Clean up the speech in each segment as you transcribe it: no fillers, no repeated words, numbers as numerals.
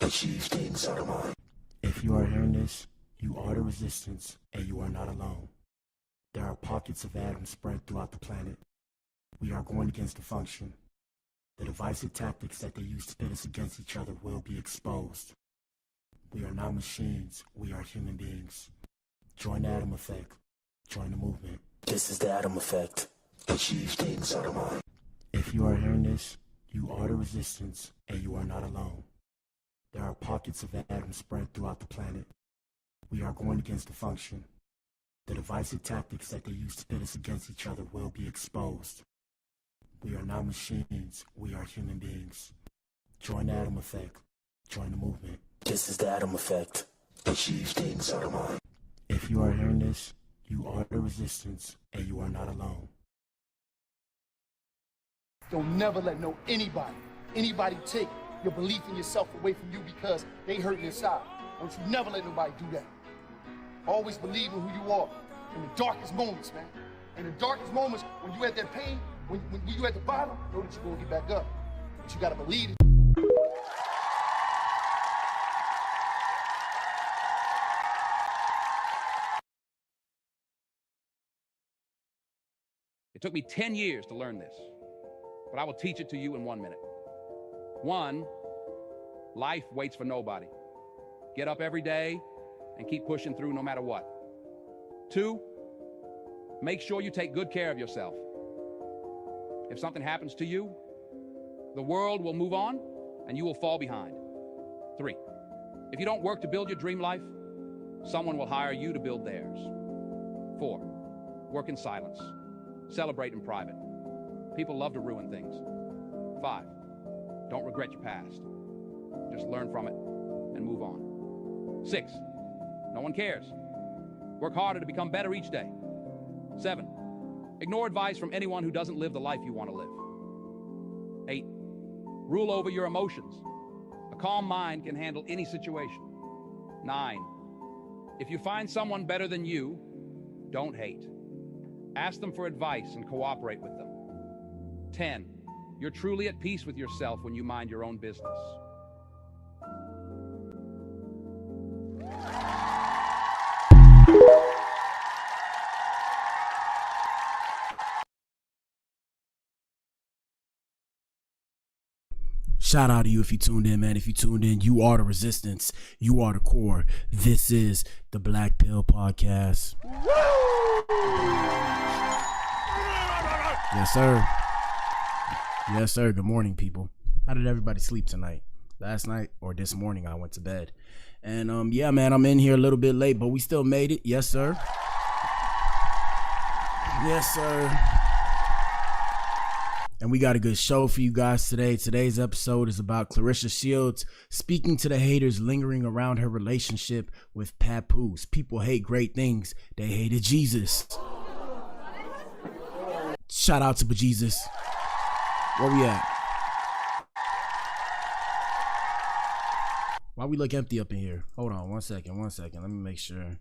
achieve things out of mind. If you are hearing this, you are the resistance, and you are not alone. There are pockets of atoms spread throughout the planet. We are going against the function. The divisive tactics that they use to pit us against each other will be exposed. We are not machines, we are human beings. Join the Atom Effect. Join the movement. This is the Atom Effect. Achieve things out of mind. If you are hearing this, you are the resistance, and you are not alone. There are pockets of atoms spread throughout the planet. We are going against the function. The divisive tactics that they use to pit us against each other will be exposed. We are not machines, we are human beings. Join the Atom Effect. Join the movement. This is the Atom Effect. Achieve things out of mind. If you are hearing this, you are the resistance, and you are not alone. Don't never let anybody take your belief in yourself away from you because they hurting inside. Don't you never let nobody do that. Always believe in who you are in the darkest moments, man. In the darkest moments, when you at that pain, when you at the bottom, know that you're gonna get back up. But you gotta believe it. It took me 10 years to learn this, but I will teach it to you in 1 minute. 1, life waits for nobody. Get up every day and keep pushing through no matter what. 2, make sure you take good care of yourself. If something happens to you, the world will move on and you will fall behind. 3, if you don't work to build your dream life, someone will hire you to build theirs. 4, work in silence. Celebrate in private. People love to ruin things. 5, don't regret your past. Just learn from it and move on. 6, no one cares. Work harder to become better each day. 7, ignore advice from anyone who doesn't live the life you want to live. 8, rule over your emotions. A calm mind can handle any situation. 9, if you find someone better than you, don't hate. Ask them for advice and cooperate with them. 10, you're truly at peace with yourself when you mind your own business. Shout out to you if you tuned in, man. If you tuned in, you are the resistance. You are the core. This is the Black Pill Podcast. Yes, sir. Yes, sir. Good morning, people. How did everybody sleep tonight? Last night or this morning I went to bed. And yeah, man, I'm in here a little bit late, but we still made it. Yes, sir. Yes, sir. And we got a good show for you guys today. Today's episode is about Claressa Shields speaking to the haters lingering around her relationship with Papoose. People hate great things. They hated Jesus. Shout out to Bejesus. Where we at? Why we look empty up in here? Hold on 1 second. Let me make sure.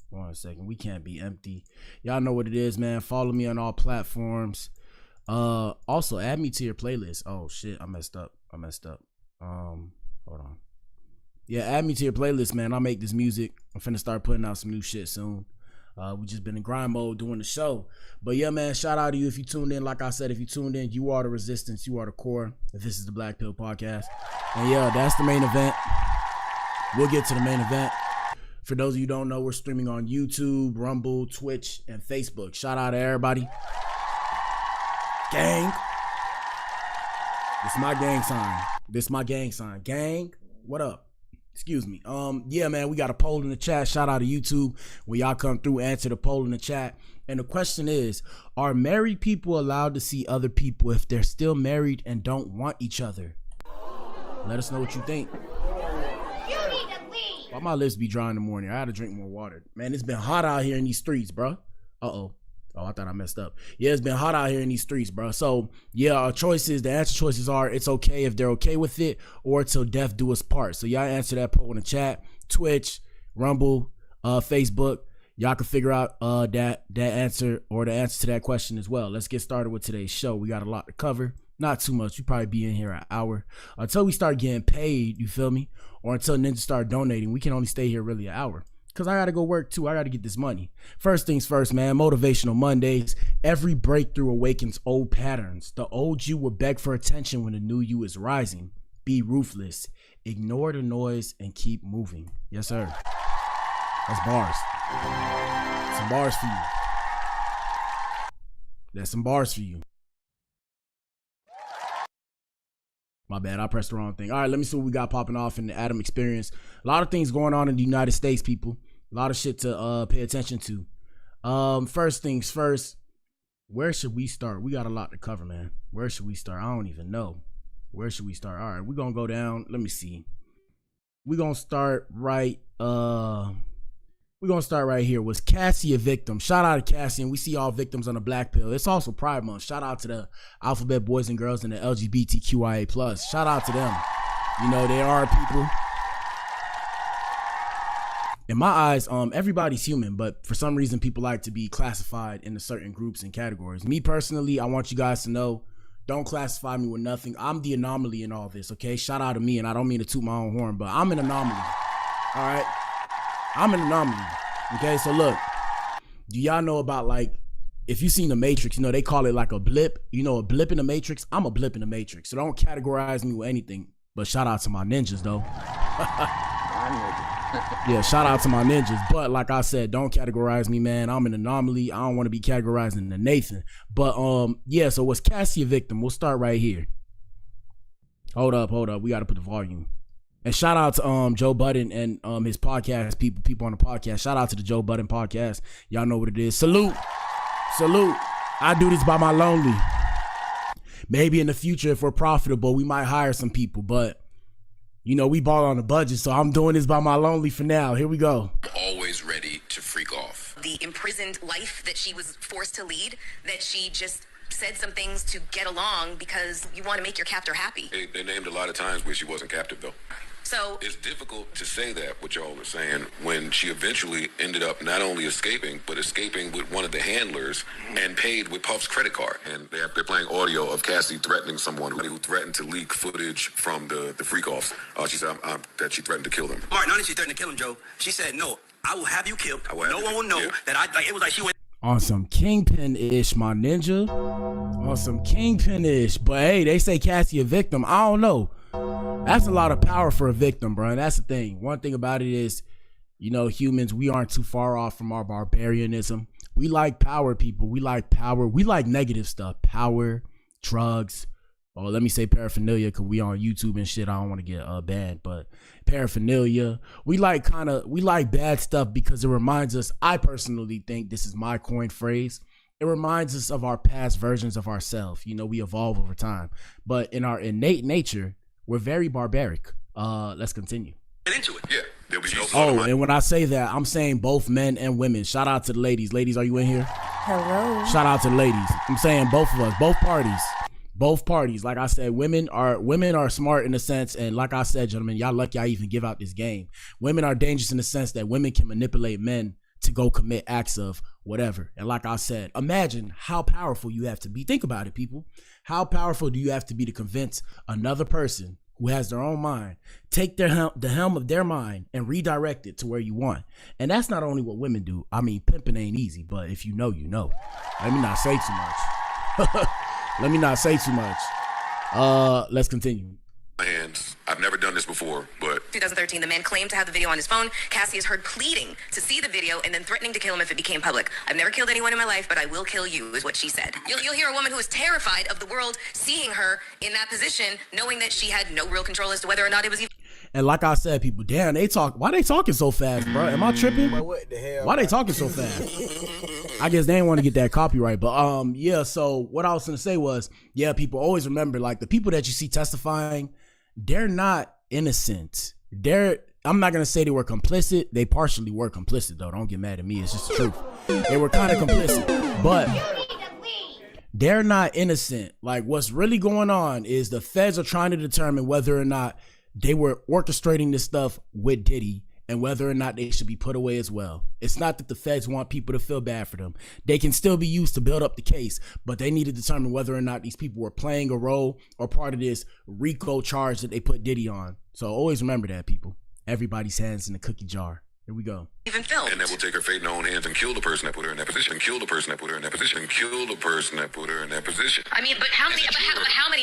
1 second. We can't be empty. Y'all know what it is, man. Follow me on all platforms. Also add me to your playlist. Oh shit, I messed up. Hold on. Yeah, add me to your playlist, man. I'll make this music. I'm finna start putting out some new shit soon. We just been in grind mode doing the show. But yeah, man, shout out to you if you tuned in. Like I said, if you tuned in, you are the resistance, you are the core. This is the Black Pill Podcast. And yeah, that's the main event. We'll get to the main event. For those of you who don't know, we're streaming on YouTube, Rumble, Twitch, and Facebook. Shout out to everybody. Gang. This is my gang sign. Gang, what up? Excuse me. Yeah, man, we got a poll in the chat. Shout out to YouTube. When y'all come through, answer the poll in the chat. And the question is, are married people allowed to see other people if they're still married and don't want each other? Let us know what you think. You need to leave. Why my lips be dry in the morning? I had to drink more water. Man, it's been hot out here in these streets, bro. Uh-oh. Oh, I thought I messed up. Yeah, it's been hot out here in these streets, bro. So, yeah, the answer choices are it's okay if they're okay with it or till death do us part. So, y'all answer that poll in the chat. Twitch, Rumble, Facebook. Y'all can figure out that answer or the answer to that question as well. Let's get started with today's show. We got a lot to cover. Not too much. We probably be in here an hour until we start getting paid. You feel me? Or until Ninja start donating. We can only stay here really an hour. Because I got to go work too. I got to get this money. First things first, man. Motivational Mondays. Every breakthrough awakens old patterns. The old you will beg for attention when the new you is rising. Be ruthless. Ignore the noise and keep moving. Yes, sir. That's bars. Some bars for you. That's some bars for you. My bad, I pressed the wrong thing. All right, let me see what we got popping off in the Adam experience. A lot of things going on in the United States, people. A lot of shit to pay attention to. First things first, where should we start? We got a lot to cover, man. Where should we start? I don't even know. Where should we start? All right, we're gonna go down. Let me see. We're gonna start right. We're gonna start right here. Was Cassie a victim? Shout out to Cassie, and we see all victims on the Black pill. It's also Pride Month. Shout out to the alphabet boys and girls and the LGBTQIA+. Shout out to them. You know, they are people. In my eyes, everybody's human, but for some reason people like to be classified into certain groups and categories. Me personally, I want you guys to know, don't classify me with nothing. I'm the anomaly in all this, okay? Shout out to me, and I don't mean to toot my own horn, but I'm an anomaly. All right? I'm an anomaly. Okay, so look, do y'all know about, like, if you've seen the Matrix, you know, they call it like a blip. You know, a blip in the Matrix? I'm a blip in the Matrix. So don't categorize me with anything. But shout out to my ninjas, though. Yeah, shout out to my ninjas. But like I said, don't categorize me, man. I'm an anomaly. I don't want to be categorized into Nathan. But yeah, so was Cassie a victim? We'll start right here. Hold up. We got to put the volume. And shout out to Joe Budden and his podcast, people on the podcast. Shout out to the Joe Budden podcast. Y'all know what it is. Salute. I do this by my lonely. Maybe in the future, if we're profitable, we might hire some people, but you know, we ball on a budget, so I'm doing this by my lonely for now. Here we go. Always ready to freak off. The imprisoned life that she was forced to lead, that she just said some things to get along because you want to make your captor happy. They named a lot of times where she wasn't captive, though. So it's difficult to say that, what y'all are saying, when she eventually ended up not only escaping, but escaping with one of the handlers and paid with Puff's credit card. And they're playing audio of Cassie threatening someone who threatened to leak footage from the freak-offs. She said that she threatened to kill them. Mark, not only she threatened to kill him, Joe. She said, no, I will have you killed. No one will know that it was like she went. On some Kingpin-ish, my ninja. On some Kingpin-ish. But hey, they say Cassie a victim. I don't know. That's a lot of power for a victim, bro. And that's the thing. One thing about it is, you know, humans, we aren't too far off from our barbarianism. We like power, people. We like power. We like negative stuff. Power, drugs. Or let me say paraphernalia, because we on YouTube and shit. I don't want to get banned, but paraphernalia. We like bad stuff because it reminds us, I personally think, this is my coined phrase, it reminds us of our past versions of ourselves. You know, we evolve over time. But in our innate nature, we're very barbaric. Let's continue. Into it. Yeah, there'll be no Oh, and when I say that, I'm saying both men and women. Shout out to the ladies. Ladies, are you in here? Hello. Shout out to the ladies. I'm saying both of us, both parties. Both parties. Like I said, women are smart in a sense, and like I said, gentlemen, y'all lucky I even give out this game. Women are dangerous in the sense that women can manipulate men to go commit acts of whatever. And like I said, imagine how powerful you have to be. Think about it, people. How powerful do you have to be to convince another person who has their own mind, take the helm of their mind and redirect it to where you want? And that's not only what women do. I mean, pimping ain't easy, but if you know, you know. Let me not say too much. Let me not say too much. Let's continue. Hands. I've never done this before, but 2013, the man claimed to have the video on his phone. Cassie is heard pleading to see the video and then threatening to kill him if it became public. I've never killed anyone in my life, but I will kill you, is what she said. You'll hear a woman who is terrified of the world seeing her in that position, knowing that she had no real control as to whether or not it was even. And like I said, people, damn, why they talking so fast, bro? Am I tripping? What the hell? Why they talking so fast? I guess they didn't want to get that copyright, but yeah, so what I was going to say was, yeah, people always remember, like, the people that you see testifying, they're not innocent. I'm not going to say they were complicit. They partially were complicit, though. Don't get mad at me. It's just the truth. They were kind of complicit, but they're not innocent. Like, what's really going on is the feds are trying to determine whether or not they were orchestrating this stuff with Diddy and whether or not they should be put away as well. It's not that the feds want people to feel bad for them. They can still be used to build up the case, but they need to determine whether or not these people were playing a role or part of this RICO charge that they put Diddy on. So always remember that, people. Everybody's hands in the cookie jar. Here we go. Even filmed. And that will take her fate in her own hands and kill the person that put her in that position. And kill the person that put her in that position. And kill the person that put her in that position. I mean, but how many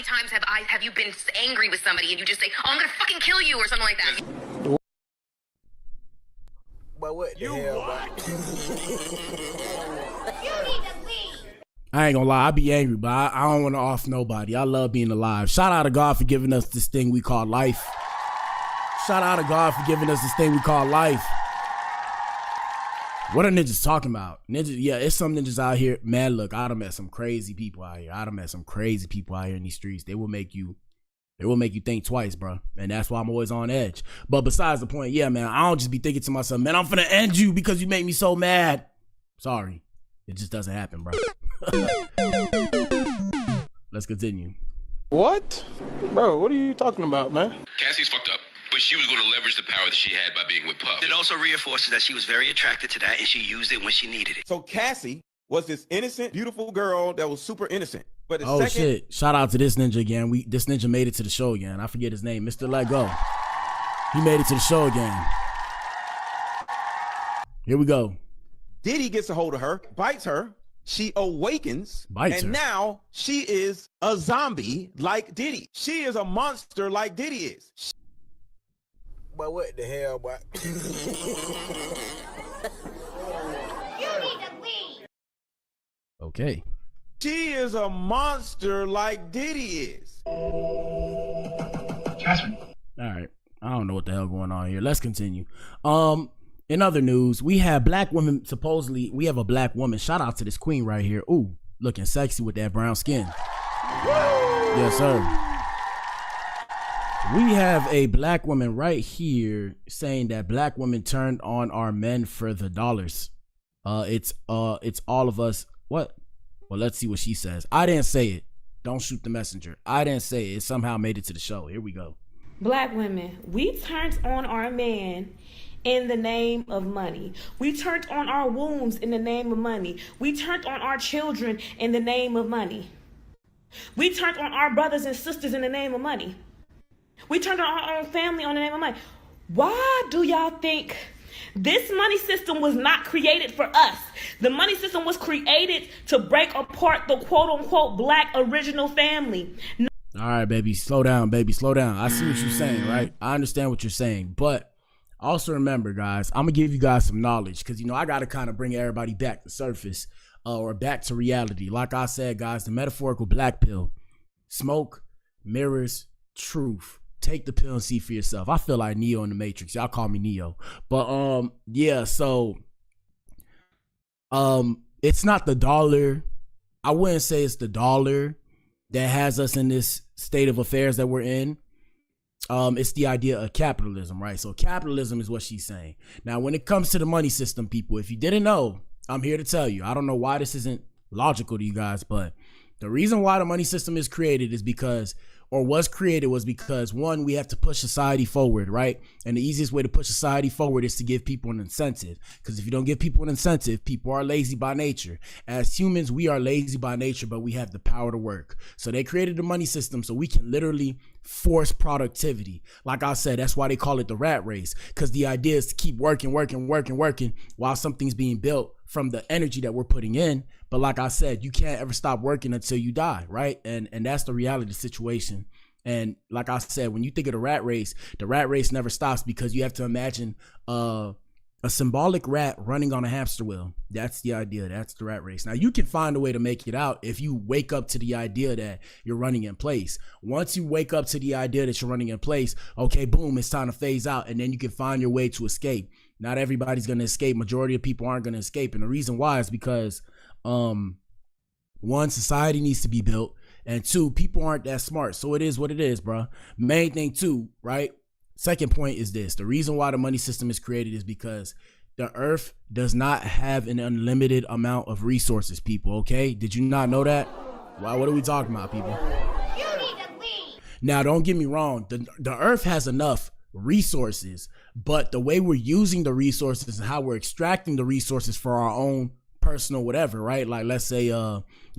times have you been angry with somebody and you just say, "Oh, I'm gonna fucking kill you" or something like that? But what the hell, You need to leave. I ain't gonna lie, I be angry, but I don't want to off nobody. I love being alive. Shout out to God for giving us this thing we call life. Shout out to God for giving us this thing we call life. What are niggas talking about? Ninjas, yeah, it's some ninjas out here. Man, look, I done met some crazy people out here. In these streets. They will make you think twice, bro. And that's why I'm always on edge. But besides the point, yeah, man, I don't just be thinking to myself, man, I'm finna end you because you make me so mad. Sorry. It just doesn't happen, bro. Let's continue. What? Bro, what are you talking about, man? Cassie's fucked up, but she was going to leverage the power that she had by being with Puff. It also reinforces that she was very attracted to that and she used it when she needed it. So Cassie was this innocent, beautiful girl that was super innocent. But Oh shit! Shout out to this ninja again. This ninja made it to the show again. I forget his name, Mr. Let Go. He made it to the show again. Here we go. Diddy gets a hold of her, bites her. She awakens, and now she is a zombie like Diddy. She is a monster like Diddy is. But what the hell, boy? You need to leave. Okay. She is a monster like Diddy is. Jasmine. All right. I don't know what the hell going on here. Let's continue. In other news, we have black women. Supposedly, we have a black woman. Shout out to this queen right here. Ooh, looking sexy with that brown skin. Yes, sir. We have a black woman right here saying that black women turned on our men for the dollars. It's all of us. What? Well, let's see what she says. I didn't say it. Don't shoot the messenger. I didn't say it. It somehow made it to the show. Here we go. Black women, we turned on our man in the name of money. We turned on our wombs in the name of money. We turned on our children in the name of money. We turned on our brothers and sisters in the name of money. We turned on our own family on the name of money. Why do y'all think this money system was not created for us? The money system was created to break apart the quote-unquote black original family. All right, baby, slow down, baby, slow down. I see what you're saying, right? I understand what you're saying, but also remember, guys, I'm gonna give you guys some knowledge because, you know, I gotta kind of bring everybody back to surface or back to reality. Like I said, guys, the metaphorical black pill: smoke, mirrors, truth. Take the pill and see for yourself. I feel like Neo in the Matrix. Y'all call me Neo, but yeah. So it's not the dollar. I wouldn't say it's the dollar that has us in this state of affairs that we're in. It's the idea of capitalism, right? So capitalism is what she's saying. Now, when it comes to the money system, people, if you didn't know, I'm here to tell you. I don't know why this isn't logical to you guys, but the reason why the money system is created is because, or was created, was because, one, we have to push society forward, right? And the easiest way to push society forward is to give people an incentive. Because if you don't give people an incentive, people are lazy by nature. As humans, we are lazy by nature, but we have the power to work. So they created the money system so we can literally force productivity. Like I said, that's why they call it the rat race. Because the idea is to keep working while something's being built from the energy that we're putting in. But like I said, you can't ever stop working until you die, right? And that's the reality of the situation. And like I said, when you think of the rat race never stops because you have to imagine a symbolic rat running on a hamster wheel. That's the idea. That's the rat race. Now, you can find a way to make it out if you wake up to the idea that you're running in place. Once you wake up to the idea that you're running in place, okay, boom, it's time to phase out. And then you can find your way to escape. Not everybody's going to escape. Majority of people aren't going to escape. And the reason why is because, one, society needs to be built. And two, people aren't that smart. So it is what it is, bro. Main thing too, right? Second point is this. The reason why the money system is created is because the earth does not have an unlimited amount of resources, people, okay? Did you not know that? Why? What are we talking about, people? You need to leave. Now, don't get me wrong. The earth has enough resources, but the way we're using the resources and how we're extracting the resources for our own personal whatever, right? Like let's say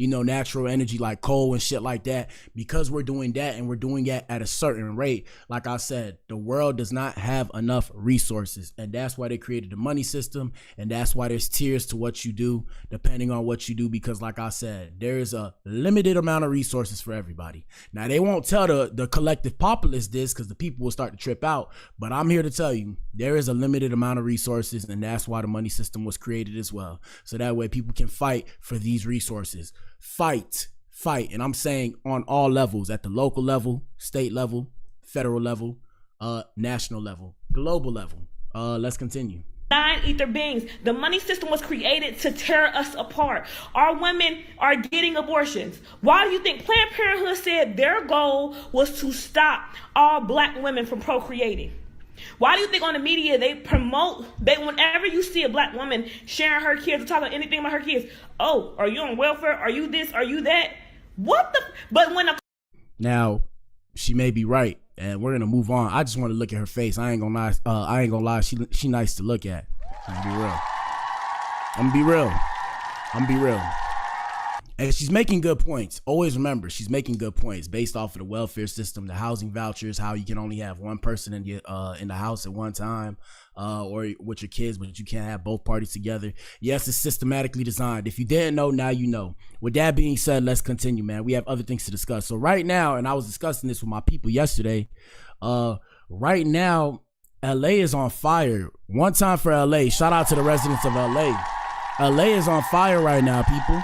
natural energy like coal and shit like that, because we're doing that and we're doing it at a certain rate. Like I said, the world does not have enough resources, and that's why they created the money system, and that's why there's tiers to what you do depending on what you do, because like I said, there is a limited amount of resources for everybody. Now they won't tell the collective populace this because the people will start to trip out, but I'm here to tell you there is a limited amount of resources, and that's why the money system was created as well, so that way people can fight for these resources. Fight, and I'm saying on all levels, at the local level, state level, federal level, national level, global level. Let's continue. Non-ether beings. The money system was created to tear us apart. Our women are getting abortions. Why do you think Planned Parenthood said their goal was to stop all black women from procreating? Why do you think on the media they promote, whenever you see a black woman sharing her kids or talking anything about her kids, oh, are you on welfare? Are you this? Are you that? What the? But when now, she may be right, and we're gonna move on. I just want to look at her face. I ain't gonna lie. She nice to look at. I'm gonna be real. And she's making good points. Always remember, she's making good points based off of the welfare system, the housing vouchers, how you can only have one person in the house at one time, or with your kids, but you can't have both parties together. Yes, it's systematically designed. If you didn't know, now you know. With that being said, let's continue, man. We have other things to discuss. So right now, and I was discussing this with my people yesterday, right now, LA is on fire. One time for LA. Shout out to the residents of LA. LA is on fire right now, people.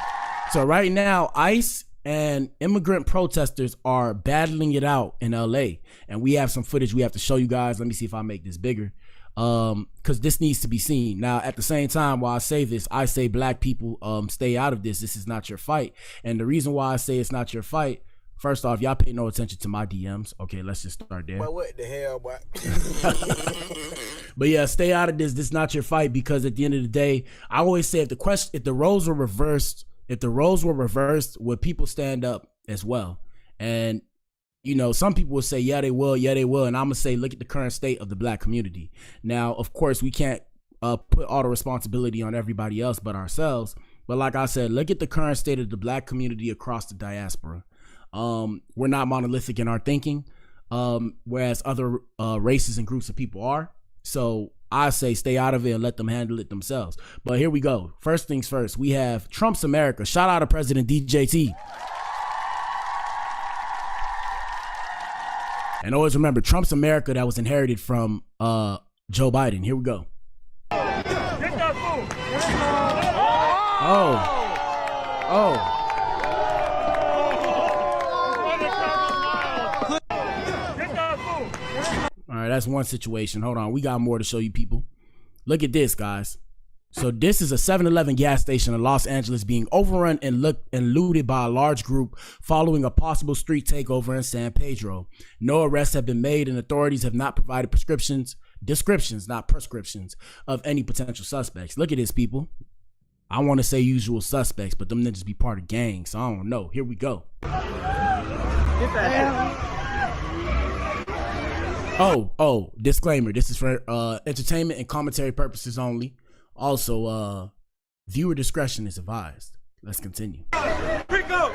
So right now, ICE and immigrant protesters are battling it out in LA. And we have some footage we have to show you guys. Let me see if I make this bigger. Because this needs to be seen. Now, at the same time, while I say this, I say black people, stay out of this. This is not your fight. And the reason why I say it's not your fight, first off, y'all pay no attention to my DMs. Okay, let's just start there. But what the hell, boy? But yeah, stay out of this. This is not your fight, because at the end of the day, I always say if the roles were reversed, would people stand up as well? And some people will say, yeah, they will. And I'm gonna say, look at the current state of the black community. Now, of course, we can't put all the responsibility on everybody else but ourselves. But like I said, look at the current state of the black community across the diaspora. We're not monolithic in our thinking, whereas other races and groups of people are. So I say stay out of it and let them handle it themselves. But here we go. First things first, we have Trump's America. Shout out to President DJT. And always remember, Trump's America that was inherited from Joe Biden. Here we go. Oh. All right, that's one situation. Hold on, we got more to show you people. Look at this, guys. So this is a 7-Eleven gas station in Los Angeles being overrun and looted by a large group following a possible street takeover in San Pedro. No arrests have been made, and authorities have not provided descriptions, not prescriptions, of any potential suspects. Look at this, people. I want to say usual suspects, but them niggas be part of gangs, so I don't know. Here we go. Oh, disclaimer. This is for entertainment and commentary purposes only. Also, viewer discretion is advised. Let's continue. Pick up.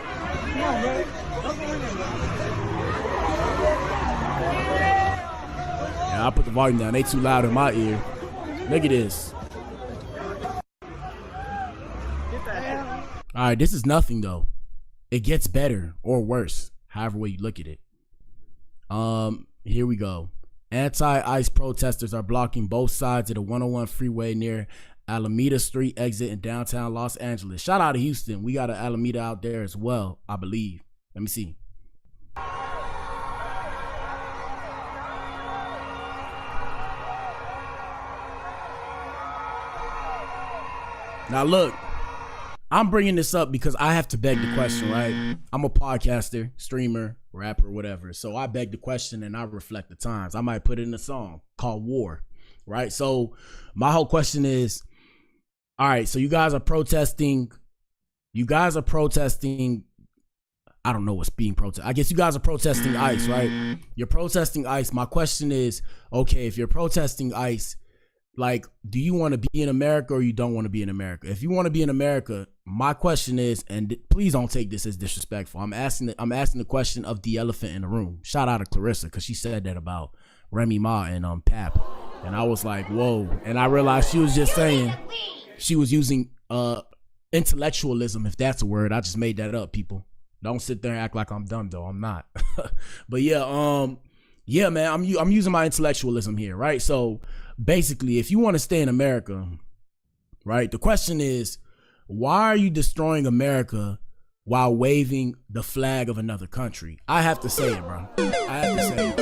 Yeah, I'll put the volume down. They too loud in my ear. Look at this. All right, this is nothing though. It gets better or worse, however way you look at it. Here we go. Anti-ICE protesters are blocking both sides of the 101 freeway near Alameda Street exit in downtown Los Angeles. Shout out to Houston. We got an Alameda out there as well, I believe. Let me see. Now look, I'm bringing this up because I have to beg the question, right? I'm a podcaster, streamer, rapper, whatever. So I beg the question and I reflect the times. I might put it in a song called War, right? So my whole question is, all right, so you guys are protesting I don't know what's being protested. I guess you guys are protesting ICE, right? You're protesting ICE. My question is, okay, if you're protesting ICE, like, do you want to be in America or you don't want to be in America? If you want to be in America, my question is, and please don't take this as disrespectful, I'm asking the question of the elephant in the room. Shout out to Claressa, because she said that about Remy Ma and Pap. And I was like, whoa. And I realized she was just saying, she was using intellectualism, if that's a word. I just made that up, people. Don't sit there and act like I'm dumb, though. I'm not. But yeah, man, I'm using my intellectualism here, right? So basically, if you want to stay in America, right, the question is, why are you destroying America while waving the flag of another country? I have to say it, bro. I have to say it.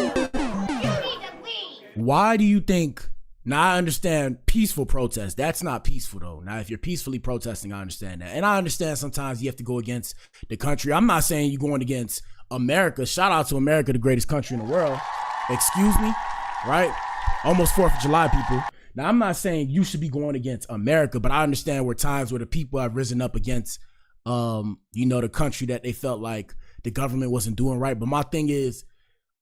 Why do you think? Now, I understand peaceful protest. That's not peaceful, though. Now, if you're peacefully protesting, I understand that. And I understand sometimes you have to go against the country. I'm not saying you're going against America. Shout out to America, the greatest country in the world. Excuse me, right? Almost 4th of July, people. Now, I'm not saying you should be going against America, but I understand where times where the people have risen up against, the country that they felt like the government wasn't doing right. But my thing is,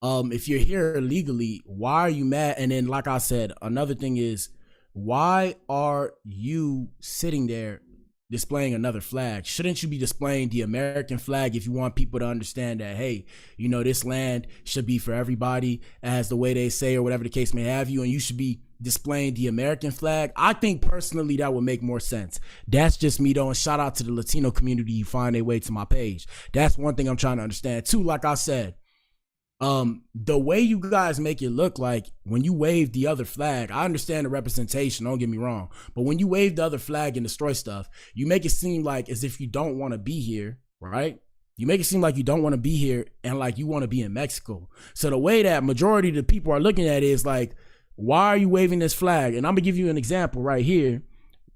if you're here illegally, why are you mad? And then, like I said, another thing is, why are you sitting there displaying another flag? Shouldn't you be displaying the American flag if you want people to understand that, hey, this land should be for everybody, as the way they say, or whatever the case may have you, and you should be displaying the American flag? I think personally that would make more sense. That's just me, though, and shout out to the Latino community who find their way to my page. That's one thing I'm trying to understand too. Like I said, the way you guys make it look like when you wave the other flag, I understand the representation, don't get me wrong, but when you wave the other flag and destroy stuff, you make it seem like as if you don't want to be here, right? You make it seem like you don't want to be here and like you want to be in Mexico. So the way that majority of the people are looking at it is like, why are you waving this flag? And I'm gonna give you an example right here.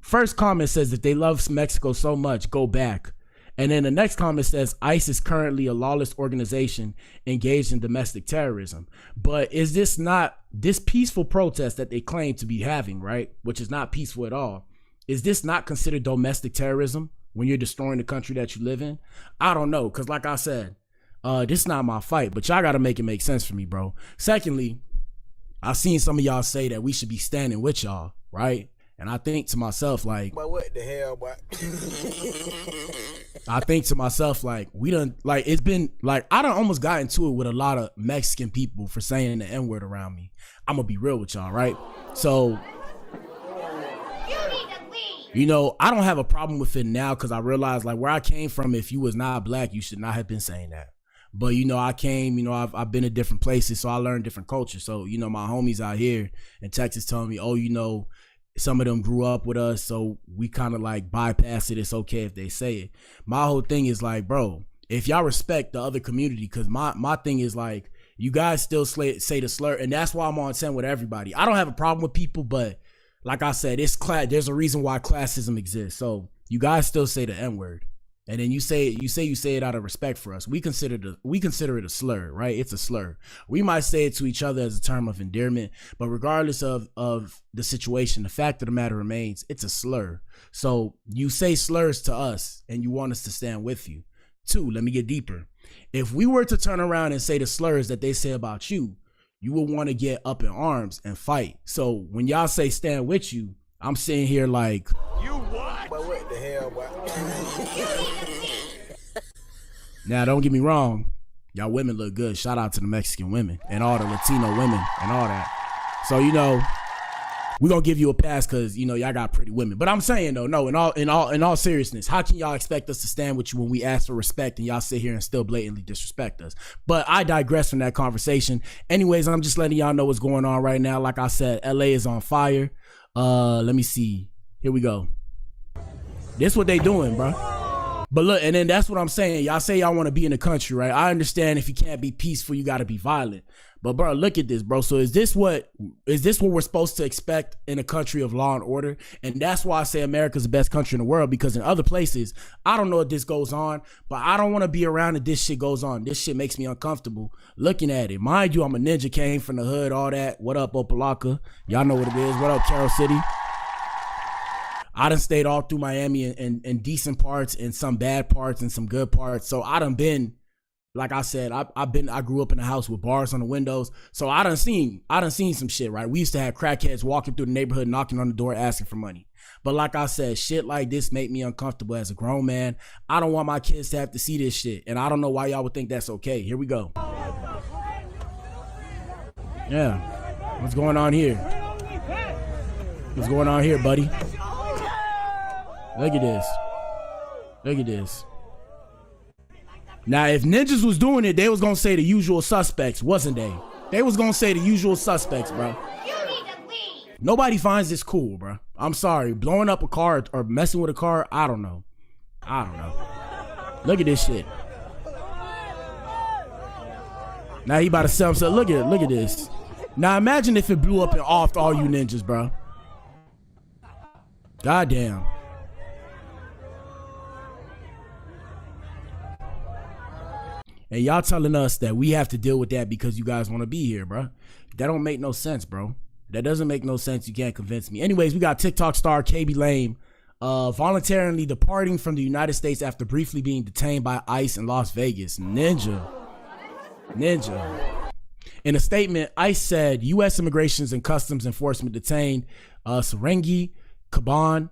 First comment says that they love Mexico so much, go back. And then the next comment says ICE is currently a lawless organization engaged in domestic terrorism. But is this not this peaceful protest that they claim to be having, right? Which is not peaceful at all. Is this not considered domestic terrorism when you're destroying the country that you live in? I don't know. Cause like I said, this is not my fight, but y'all got to make it make sense for me, bro. Secondly, I've seen some of y'all say that we should be standing with y'all, right? And I think to myself, like, but what the hell, boy? I think to myself, like, we done, like, it's been, like, I done almost got into it with a lot of Mexican people for saying the N-word around me. I'm gonna be real with y'all, right? So, I don't have a problem with it now because I realized, like, where I came from, if you was not black, you should not have been saying that. But, I came, I've been in different places, so I learned different cultures. So, my homies out here in Texas telling me, oh, some of them grew up with us, so we kind of like bypass it. It's okay if they say it. My whole thing is like, bro, if y'all respect the other community, because my thing is like, you guys still say the slur, and that's why I'm on 10 with everybody. I don't have a problem with people, but like I said, it's there's a reason why classism exists. So you guys still say the N-word. And then you say it out of respect for us. We consider it a slur, right? It's a slur. We might say it to each other as a term of endearment, but regardless of the situation, the fact of the matter remains, it's a slur. So you say slurs to us and you want us to stand with you. 2, let me get deeper. If we were to turn around and say the slurs that they say about you, you would want to get up in arms and fight. So when y'all say stand with you, I'm sitting here like, you what? But what the hell, boy? Now, don't get me wrong. Y'all women look good. Shout out to the Mexican women and all the Latino women and all that. So, we're going to give you a pass because, y'all got pretty women. But I'm saying, though, no, in all seriousness, how can y'all expect us to stand with you when we ask for respect and y'all sit here and still blatantly disrespect us? But I digress from that conversation. Anyways, I'm just letting y'all know what's going on right now. Like I said, LA is on fire. Let me see. Here we go. This what they doing, bro. But look, and then that's what I'm saying. Y'all say y'all want to be in the country, right? I understand if you can't be peaceful, you got to be violent. But bro, look at this, bro. So is this what we're supposed to expect in a country of law and order? And that's why I say America's the best country in the world, because in other places, I don't know if this goes on, but I don't want to be around if this shit goes on. This shit makes me uncomfortable looking at it. Mind you, I'm a ninja, came from the hood, all that. What up, Opalaka? Y'all know what it is. What up, Carol City? I done stayed all through Miami in decent parts and some bad parts and some good parts. So I done been like I said, I grew up in a house with bars on the windows, so I done seen some shit, right? We used to have crackheads walking through the neighborhood, knocking on the door, asking for money. But like I said, shit like this make me uncomfortable as a grown man. I don't want my kids to have to see this shit, and I don't know why y'all would think that's okay. Here we go. Yeah, what's going on here? What's going on here, buddy? Look at this. Look at this. Now, if ninjas was doing it, they was gonna say the usual suspects, wasn't they? They was gonna say the usual suspects, bro. Nobody finds this cool, bro. I'm sorry. Blowing up a car or messing with a car, I don't know. Look at this shit. Now he about to sell himself. Look at this. Now imagine if it blew up and offed all you ninjas, bro. Goddamn. And y'all telling us that we have to deal with that because you guys want to be here, bro. That don't make no sense, bro. That doesn't make no sense. You can't convince me. Anyways, we got TikTok star KB Lame voluntarily departing from the United States after briefly being detained by ICE in Las Vegas. Ninja. In a statement, ICE said U.S. Immigrations and Customs Enforcement detained Serengi Kaban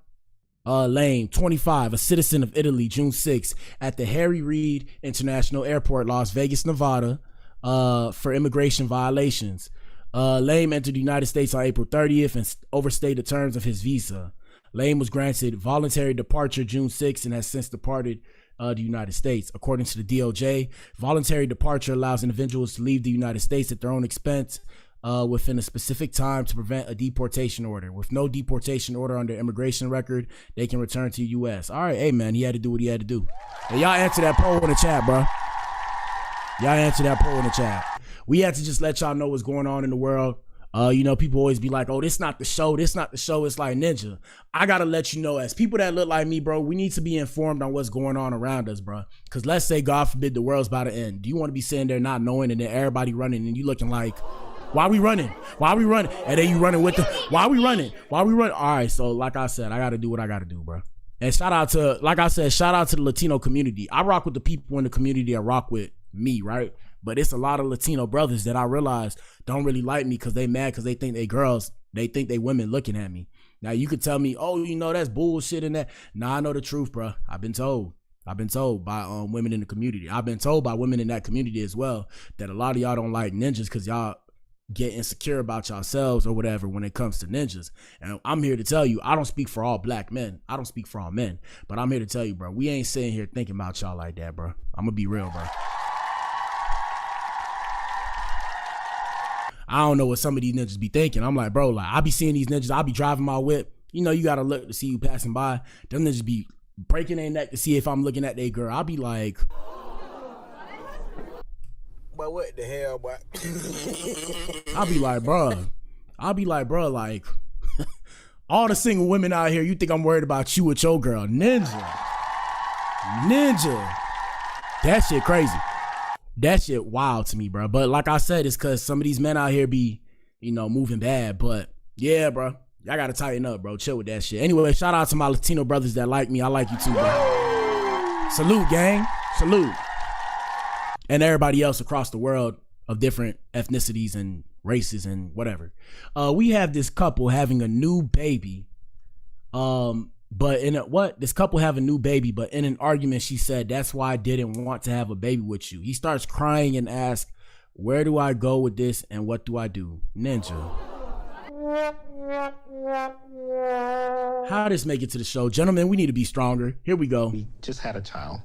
Lame, 25, a citizen of Italy, June 6, at the Harry Reid International Airport, Las Vegas, Nevada, for immigration violations. Lame entered the United States on April 30th and overstayed the terms of his visa. Lame was granted voluntary departure June 6 and has since departed the United States. According to the DOJ, voluntary departure allows individuals to leave the United States at their own expense within a specific time to prevent a deportation order. With no deportation order on their immigration record, they can return to the U.S. All right, hey, man, he had to do what he had to do. Hey, y'all answer that poll in the chat, bro. Y'all answer that poll in the chat. We had to just let y'all know what's going on in the world. You know, people always be like, oh, this not the show. This not the show. It's like Ninja. I got to let you know, as people that look like me, bro, we need to be informed on what's going on around us, bro. Because let's say, God forbid, the world's about to end. Do you want to be sitting there not knowing and then everybody running and you looking like, why are we running? Why are we running? And then you running with the, why are we running? Why are we running? All right, so like I said, I got to do what I got to do, bro. And shout out to, like I said, shout out to the Latino community. I rock with the people in the community that rock with me, right? But it's a lot of Latino brothers that I realize don't really like me because they mad because they think they girls, they think they women looking at me. Now you could tell me, oh, you know, that's bullshit and that. Nah, I know the truth, bro. I've been told by women in the community. I've been told by women in that community as well that a lot of y'all don't like ninjas because y'all get insecure about yourselves or whatever when it comes to ninjas. And I'm here to tell you, I don't speak for all black men. I don't speak for all men. But I'm here to tell you, bro, we ain't sitting here thinking about y'all like that, bro. I'm going to be real, bro. I don't know what some of these ninjas be thinking. I'm like, bro, like I be seeing these ninjas. I be driving my whip. You know, you got to look to see you passing by. Them ninjas be breaking their neck to see if I'm looking at their girl. I'll be like, but what the hell, boy? I'll be like, bro, like all the single women out here, you think I'm worried about you with your girl. Ninja. That shit crazy. That shit wild to me, bro. But like I said, it's because some of these men out here be, you know, moving bad. But yeah, bro, y'all got to tighten up, bro. Chill with that shit. Anyway, shout out to my Latino brothers that like me. I like you too, bro. Salute, gang. Salute. And everybody else across the world of different ethnicities and races and whatever. We have this couple having a new baby. This couple have a new baby, but in an argument, she said, that's why I didn't want to have a baby with you. He starts crying and asks, where do I go with this and what do I do? Ninja. How did this make it to the show? Gentlemen, we need to be stronger. Here we go. We just had a child.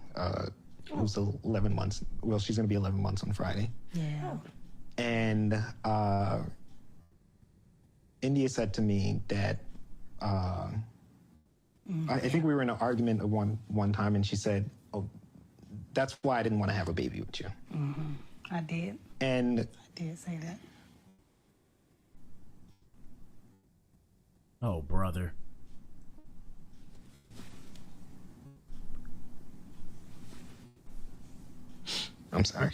It was 11 months. Well, she's going to be 11 months on Friday. Yeah. And India said to me that I think we were in an argument at one time, and she said, oh, that's why I didn't want to have a baby with you. Mm-hmm. I did. And I did say that. Oh, brother. I'm sorry.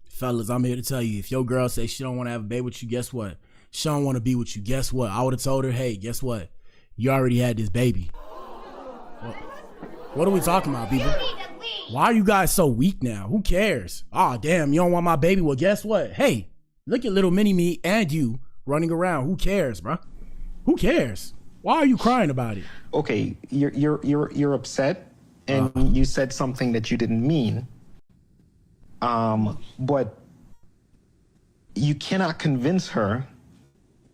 Fellas, I'm here to tell you, if your girl says she don't want to have a baby with you, guess what? She don't want to be with you. Guess what? I would have told her, hey, guess what? you already had this baby. What are we talking about, people? Why are you guys so weak now? Who cares? Oh, damn, you don't want my baby? Well, guess what? Hey, look at little mini me and you running around. Who cares, bro? Who cares? Why are you crying about it? Okay, you're upset, and you said something that you didn't mean. But you cannot convince her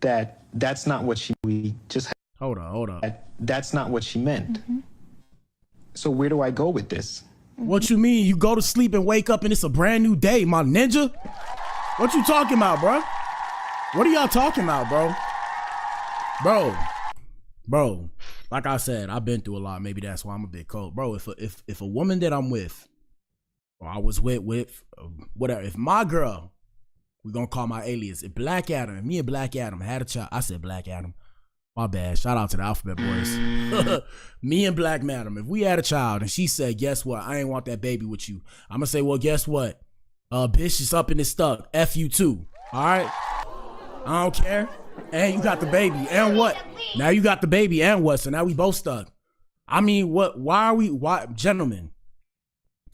that that's not what we just. Hold on. That's not what she meant. So where do I go with this? What you mean? You go to sleep and wake up and it's a brand new day, my ninja? What you talking about, bro? What are y'all talking about, bro? Bro, like I said, I've been through a lot. Maybe that's why I'm a bit cold. Bro, if a woman that I'm with, or I was with, whatever, if my girl, we're gonna call my alias, if Blac Adam, if me and Blac Adam had a child, I said Blac Adam. My bad. Shout out to the Alphabet Boys. Me and Blac Madam, if we had a child and she said, guess what? I ain't want that baby with you. I'm going to say, well, guess what? Bitch is up and it's stuck. F you too. All right? I don't care. And you got the baby. And what? Now you got the baby and what? So now we both stuck. I mean, why, gentlemen,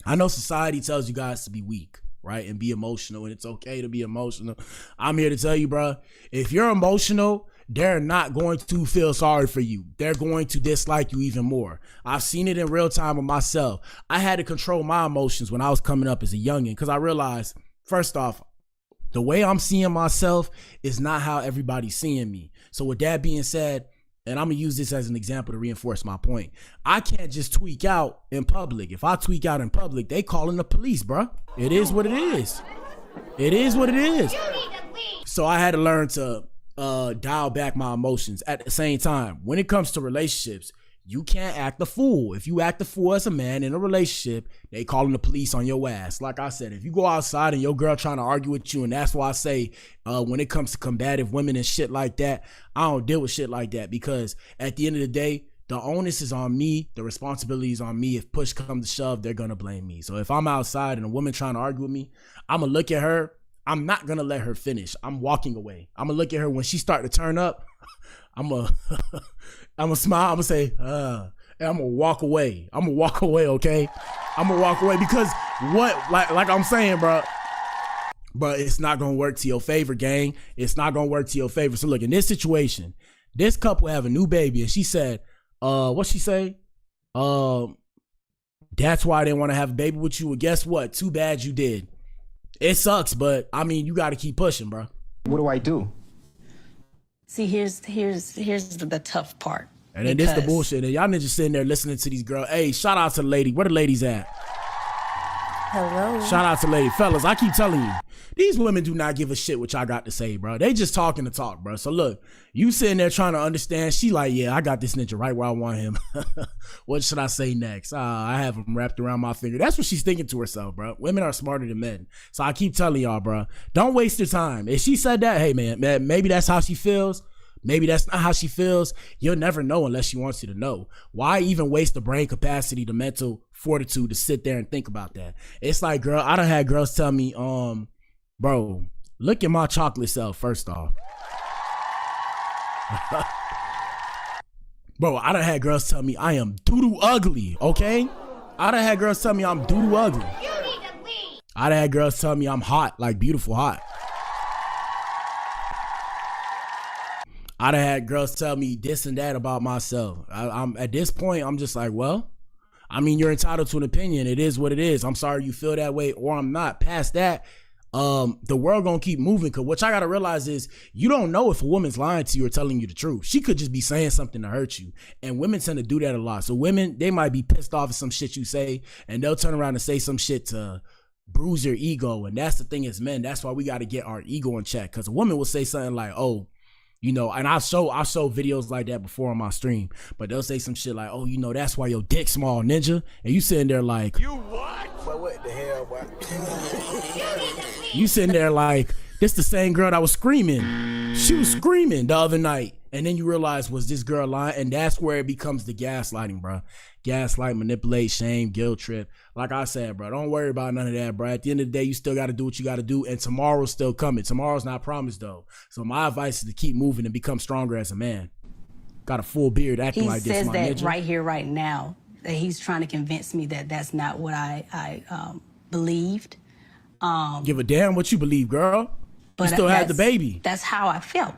I know society tells you guys to be weak, right? And be emotional, and it's okay to be emotional. I'm here to tell you, bro, if you're emotional, they're not going to feel sorry for you. They're going to dislike you even more. I've seen it in real time with myself. I had to control my emotions when I was coming up as a youngin' because I realized, first off, the way I'm seeing myself is not how everybody's seeing me. So with that being said, and I'm going to use this as an example to reinforce my point, I can't just tweak out in public. If I tweak out in public, they calling the police, bro. It is what it is. It is what it is. So I had to learn to dial back my emotions. At the same time, when it comes to relationships, you can't act a fool. If you act a fool as a man in a relationship, they calling the police on your ass. Like I said, if you go outside and your girl trying to argue with you, and that's why I say when it comes to combative women and shit like that, I don't deal with shit like that, because at the end of the day, the onus is on me. The responsibility is on me. If push comes to shove, they're going to blame me. So if I'm outside and a woman trying to argue with me, I'm going to look at her. I'm not going to let her finish. I'm walking away. I'm going to look at her when she start to turn up. I'm going to smile. I'm going to say, and I'm going to walk away. I'm going to walk away, okay? I'm going to walk away because like I'm saying, bro, it's not going to work to your favor, gang. It's not going to work to your favor. So look, in this situation, this couple have a new baby, and she said, what she say? That's why they want to have a baby with you. Well, guess what? Too bad you did. It sucks, but I mean, you got to keep pushing, bro. What do I do? See, here's the tough part. And then this the bullshit. And y'all niggas sitting there listening to these girls. Hey, shout out to the lady. Where the ladies at? Hello. Shout out to lady. Fellas, I keep telling you, these women do not give a shit what y'all got to say, bro. They just talking to talk, bro. So look, you sitting there trying to understand. She like, yeah, I got this ninja right where I want him. What should I say next? I have him wrapped around my finger. That's what she's thinking to herself, bro. Women are smarter than men. So I keep telling y'all, bro, don't waste your time. If she said that, hey, man, maybe that's how she feels. Maybe that's not how she feels. You'll never know unless she wants you to know. Why even waste the brain capacity, the mental fortitude to sit there and think about that? It's like, girl, I done had girls tell me, bro, look at my chocolate self, first off. Bro, I done had girls tell me I am doo-doo ugly, okay? I done had girls tell me I'm doo-doo ugly. I done had girls tell me I'm hot, like beautiful hot. I done had girls tell me this and that about myself. I'm at this point, I'm just like, well, I mean, you're entitled to an opinion. It is what it is. I'm sorry you feel that way, or I'm not. Past that, the world gonna keep moving. Cause what y'all gotta realize is you don't know if a woman's lying to you or telling you the truth. She could just be saying something to hurt you. And women tend to do that a lot. So women, they might be pissed off at some shit you say, and they'll turn around and say some shit to bruise your ego. And that's the thing as men. That's why we gotta get our ego in check. Cause a woman will say something like, oh, you know, and I show videos like that before on my stream, but they'll say some shit like, oh, you know, that's why your dick small, ninja. And you sitting there like, you what? But what the hell, boy? You sitting there like, this the same girl that was screaming. She was screaming the other night. And then you realize, was this girl lying? And that's where it becomes the gaslighting, bro. Gaslight, manipulate, shame, guilt trip. Like I said, bro, don't worry about none of that, bro. At the end of the day, you still got to do what you got to do. And tomorrow's still coming. Tomorrow's not promised, though. So my advice is to keep moving and become stronger as a man. got a full beard acting like this, my He says ninja. that right here, right now, that he's trying to convince me that that's not what I believed. Give a damn what you believe, girl. You still had the baby. That's how I felt.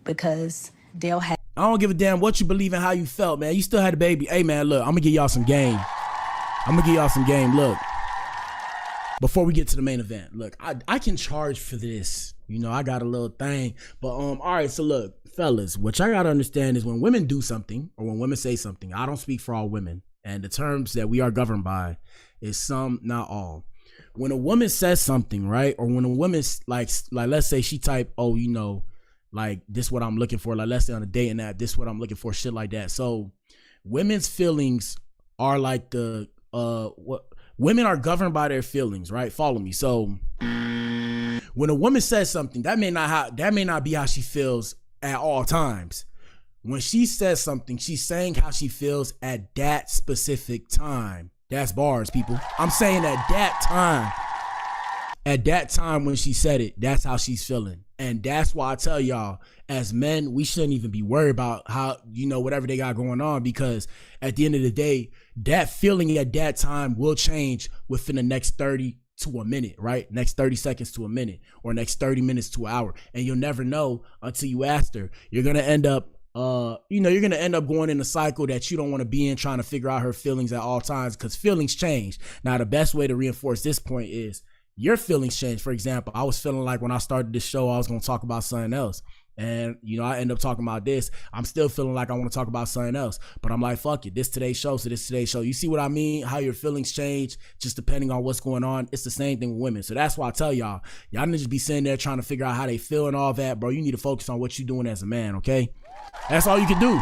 Because Dale had... I don't give a damn what you believe and how you felt, man. You still had the baby. Hey, man, look, I'm going to give y'all some game. Look, before we get to the main event, look, I can charge for this. You know, I got a little thing. But, all right, so look, fellas, what y'all got to understand is when women do something or when women say something, I don't speak for all women. And the terms that we are governed by is some, not all. When a woman says something, right? Or when a woman, like let's say she type, oh, you know, like, this what I'm looking for. Like, let's say on a dating app, this what I'm looking for, shit like that. So women's feelings are like what women are governed by their feelings, right? Follow me. So when a woman says something, that may not be how she feels at all times. When she says something, she's saying how she feels at that specific time. That's bars, people. I'm saying at that time when she said it, that's how she's feeling. And that's why I tell y'all, as men, we shouldn't even be worried about how, you know, whatever they got going on, because at the end of the day, that feeling at that time will change within the next 30 to a minute, right? Next 30 seconds to a minute, or next 30 minutes to an hour. And you'll never know until you ask her. You're going to end up you're going to end up going in a cycle that you don't want to be in, trying to figure out her feelings at all times, because feelings change. Now, the best way to reinforce this point is your feelings change. For example, I was feeling like when I started this show, I was going to talk about something else. And, you know, I end up talking about this. I'm still feeling like I want to talk about something else, but I'm like, fuck it. This today's show. So this today's show. You see what I mean? How your feelings change just depending on what's going on. It's the same thing with women. So that's why I tell y'all need to be sitting there trying to figure out how they feel and all that, bro. You need to focus on what you're doing as a man. Okay. That's all you can do.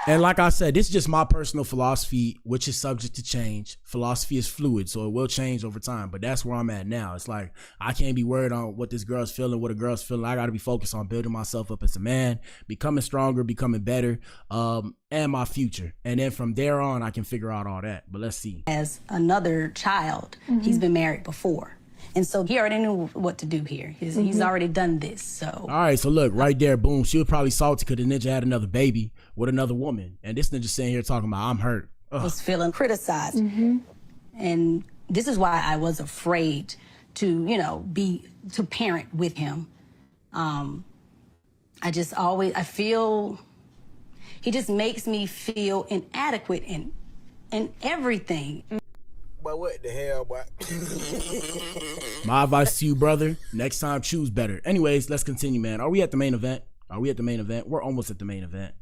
And like I said, this is just my personal philosophy, which is subject to change. Philosophy is fluid, so it will change over time. But that's where I'm at now. It's like, I can't be worried on what this girl's feeling, what a girl's feeling. I got to be focused on building myself up as a man, becoming stronger, becoming better, and my future. And then from there on, I can figure out all that. But let's see. As another child, he's been married before. And so he already knew what to do here. He's already done this, so. All right, so look, right there, boom. She was probably salty because the ninja had another baby with another woman. And this ninja sitting here talking about, I'm hurt. Ugh. Was feeling criticized. And this is why I was afraid to, you know, to parent with him. I feel, he just makes me feel inadequate in everything. But what the hell, boy? My advice to you, brother, next time choose better. Anyways, let's continue, man. Are we at the main event? We're almost at the main event.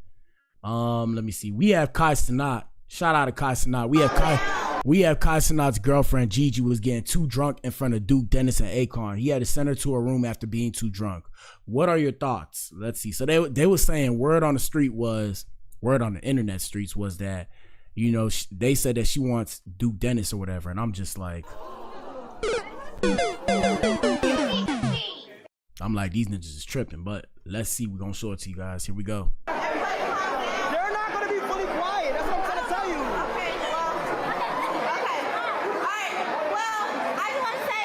Let me see. We have Kai Cenat. Shout out to Kai Cenat. We have Kai Cenat's girlfriend Gigi was getting too drunk in front of Duke, Dennis, and Akon. He had to send her to her room after being too drunk. What are your thoughts? Let's see. So they were saying word on the internet streets was that, you know, they said that she wants Duke Dennis or whatever, and I'm just like, I'm like, these niggas is tripping, but let's see. We're gonna show it to you guys. Here we go. They're not gonna be fully quiet. That's what I'm trying to tell you. Okay. All right. Well, I just want to say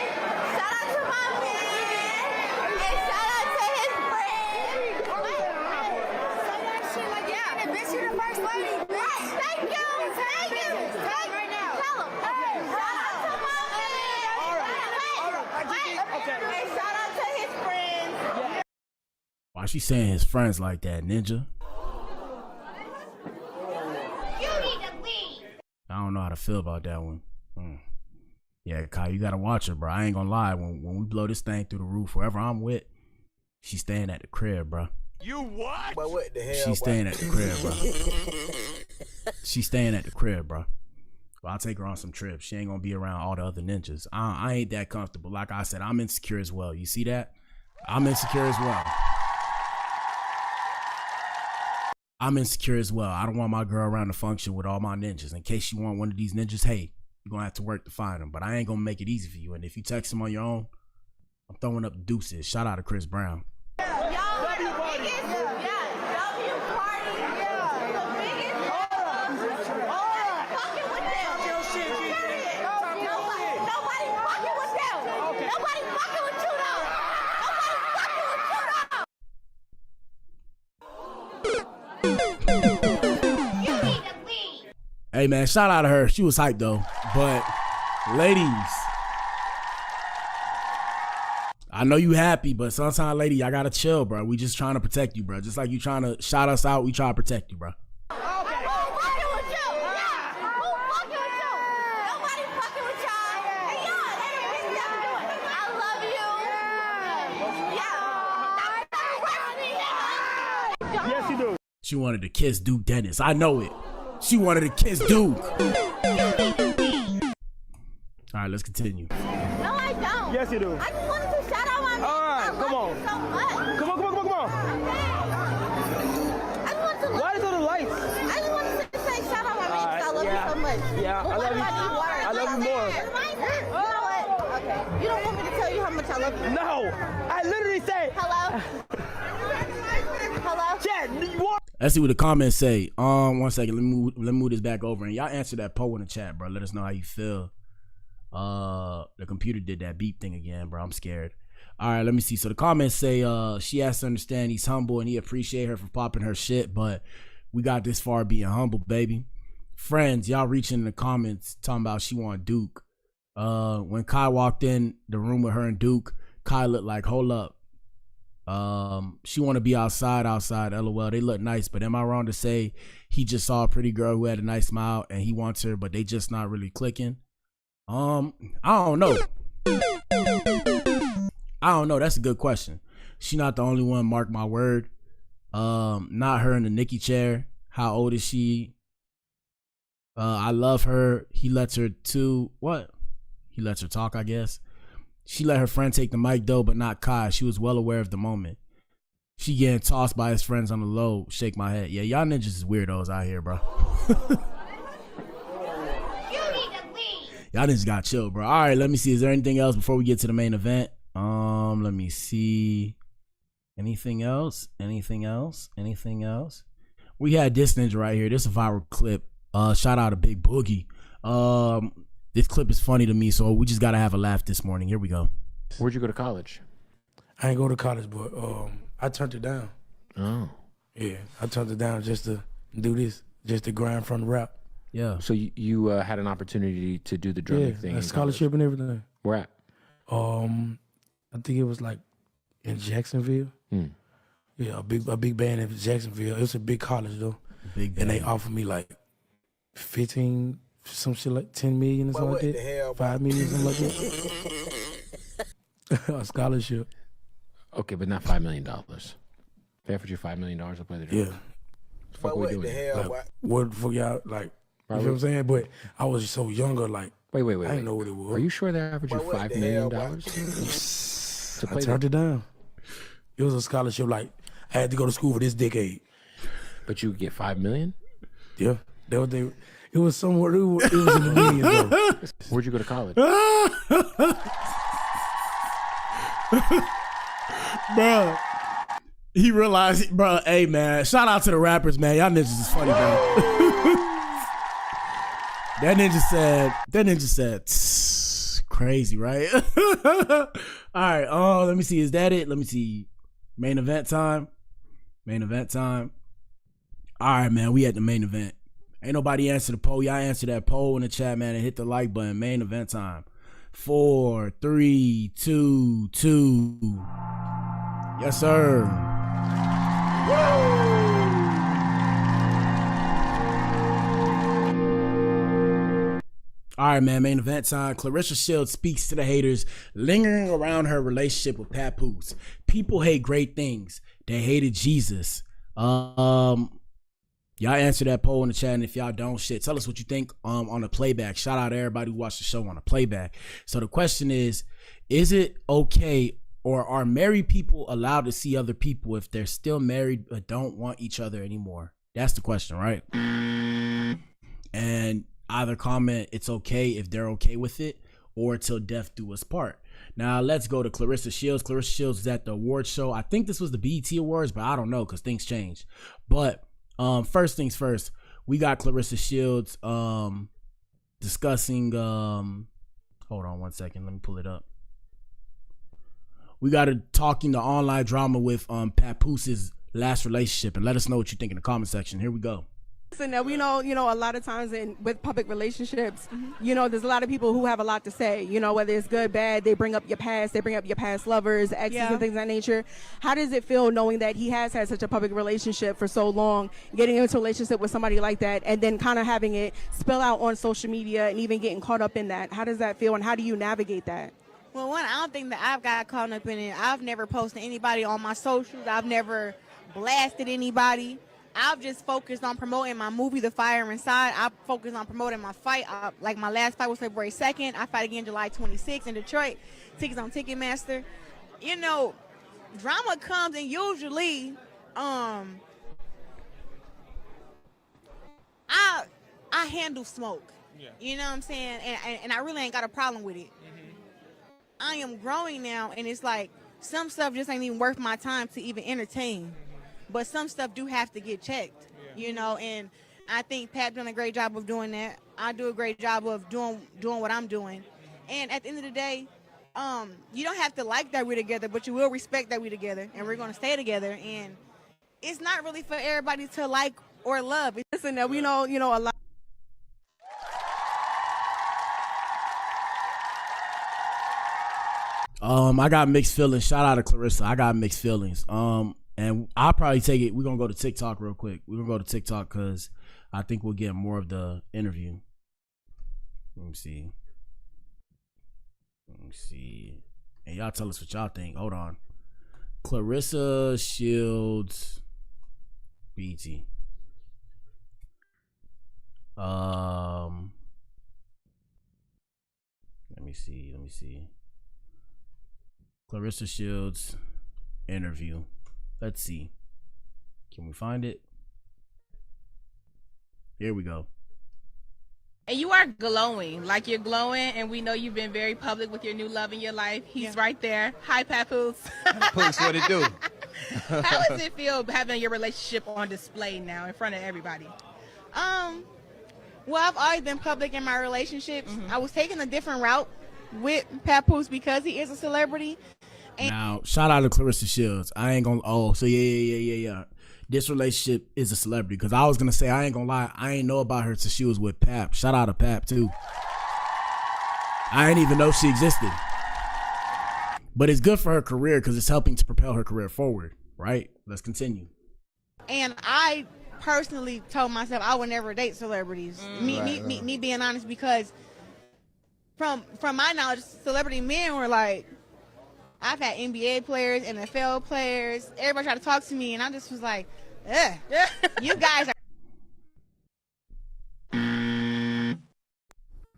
shout out to my man and shout out to his friend. Say that shit like yeah. Bitch, you the first lady. Right. Thank you. Right now. Tell him. Hey, shout out to my man. All right. Okay. And shout out to his friends. Why she saying his friends like that, ninja? You need to leave. I don't know how to feel about that one. Yeah, Kai, you gotta watch her, bro. I ain't gonna lie. When we blow this thing through the roof, whoever I'm with, she's staying at the crib, bro. You what? But what the hell? She's staying at the crib, bro. She's staying at the crib, bro. Well, I'll take her on some trips. She ain't gonna be around all the other ninjas. I ain't that comfortable. Like I said, I'm insecure as well. You see that? I'm insecure as well. I don't want my girl around the function with all my ninjas. In case you want one of these ninjas, hey, you're gonna have to work to find them. But I ain't gonna make it easy for you. And if you text them on your own, I'm throwing up the deuces. Shout out to Chris Brown. Hey man, shout out to her. She was hyped though. But ladies, I know you happy, but sometimes, lady, I gotta chill, bro. We just trying to protect you, bro. Just like you trying to shout us out, we try to protect you, bro. Yes, you do. She wanted to kiss Duke Dennis. I know it. She wanted to kiss Duke. All right, let's continue. No, I don't. Yes, you do. I just wanted to shout out my man. All right, I come love on. you so much. Come on. I just want to. Why is it the lights? I just wanted to say shout out my man. 'Cause I love you so much. Yeah, But I what love you. if I need water? I love you more. You know what? Okay. You don't want me to tell you how much I love you. No, I literally said. Hello. Hello. Chat. What? Let's see what the comments say. 1 second. Let me move this back over, and y'all answer that poll in the chat, bro. Let us know how you feel. The computer did that beep thing again, bro. I'm scared. All right, let me see. So the comments say she has to understand he's humble and he appreciate her for popping her shit, but we got this far being humble, baby. Friends, y'all reaching in the comments talking about she want Duke. When Kai walked in the room with her and Duke, Kai looked like, hold up. She want to be outside, LOL. They look nice, but am I wrong to say he just saw a pretty girl who had a nice smile and he wants her, but they just not really clicking? I don't know. That's a good question. She not the only one, mark my word. Not her in the Nikki chair. How old is she? I love her. He lets her He lets her talk, I guess. She let her friend take the mic though, but not Kai. She was well aware of the moment. She getting tossed by his friends on the low. Shake my head. Yeah, y'all niggas is weirdos out here, bro. Y'all niggas got chill, bro. All right, let me see. Is there anything else before we get to the main event? Let me see. Anything else? We had this ninja right here. This is a viral clip. Shout out to Big Boogie. This clip is funny to me, so we just gotta have a laugh this morning. Here we go. Where'd you go to college? I ain't go to college, but I turned it down. Oh. Yeah, I turned it down just to do this, just to grind from the rap. Yeah. So you had an opportunity to do the drumming thing. A scholarship and everything. Where at? I think it was like in Jacksonville. Yeah, a big band in Jacksonville. It was a big college though. And they offered me like 15, some shit like 10 million or something like that. 5 million, something like that. A scholarship. Okay, but not $5 million. They offered you $5 million to play the drum. Yeah. What the fuck we doing? Like, what the fuck y'all like? You know what I'm saying? But I was so younger, like wait. I didn't know what it was. Are you sure they offered you $5 million? I turned it down. It was a scholarship. Like I had to go to school for this decade. But you get $5 million? Yeah, that was they. It was somewhere. It was in the millions. Though. Where'd you go to college? Bro, he realized, bro. Hey man, shout out to the rappers, man. Y'all niggas is funny, bro. That ninja said, crazy, right? All right, let me see. Is that it? Let me see. Main event time. All right, man, we at the main event. Ain't nobody answer the poll. Y'all answer that poll in the chat, man, and hit the like button. Main event time. 4, 3, 2, 2. Yes, sir. Woo! All right, man, main event time. Claressa Shields speaks to the haters lingering around her relationship with Papoose. People hate great things. They hated Jesus. Y'all answer that poll in the chat, and if y'all don't, tell us what you think on the playback. Shout out to everybody who watched the show on the playback. So the question is it okay, or are married people allowed to see other people if they're still married but don't want each other anymore? That's the question, right? And either comment it's okay if they're okay with it, or till death do us part. Now let's go to Claressa Shields. Claressa Shields is at the award show. I think this was the BET Awards, but I don't know because things change. But first things first, we got Claressa Shields discussing hold on 1 second, let me pull it up. We got her talking the online drama with Papoose's last relationship, and let us know what you think in the comment section. Here we go. Listen, now we know, a lot of times with public relationships, there's a lot of people who have a lot to say, whether it's good, bad, they bring up your past, they bring up your past lovers, exes and things of that nature. How does it feel knowing that he has had such a public relationship for so long, getting into a relationship with somebody like that, and then kind of having it spill out on social media and even getting caught up in that? How does that feel, and how do you navigate that? Well, one, I don't think that I've got caught up in it. I've never posted anybody on my socials. I've never blasted anybody. I've just focused on promoting my movie, The Fire Inside. I focused on promoting my fight. Like my last fight was February 2nd. I fight again July 26th in Detroit. Tickets on Ticketmaster. Drama comes and usually, I handle smoke. Yeah. You know what I'm saying? And I really ain't got a problem with it. I am growing now, and it's like some stuff just ain't even worth my time to even entertain. But some stuff do have to get checked, and I think Pat done a great job of doing that. I do a great job of doing what I'm doing. And at the end of the day, you don't have to like that we're together, but you will respect that we're together, and we're going to stay together. And it's not really for everybody to like or love. Listen, now we know, a lot. I got mixed feelings. Shout out to Claressa. I got mixed feelings. And I'll probably take it. We're going to go to TikTok real quick. We're going to go to TikTok because I think we'll get more of the interview. Let me see. And y'all tell us what y'all think. Hold on. Claressa Shields. BT. Let me see. Claressa Shields interview. Let's see. Can we find it? Here we go. And you are glowing. Like, you're glowing, and we know you've been very public with your new love in your life. He's right there. Hi, Papoose. Papoose, what it do? How does it feel having your relationship on display now in front of everybody? Well, I've always been public in my relationships. I was taking a different route with Papoose because he is a celebrity. Now, shout out to Claressa Shields. I ain't gonna. Oh, so yeah. This relationship is a celebrity, because I was gonna say, I ain't gonna lie, I ain't know about her till she was with Pap. Shout out to Pap too. I didn't even know she existed. But it's good for her career because it's helping to propel her career forward. Right? Let's continue. And I personally told myself I would never date celebrities. Me being honest, because from my knowledge, celebrity men were like, I've had NBA players, NFL players, everybody tried to talk to me, and I just was like, ugh, you guys are.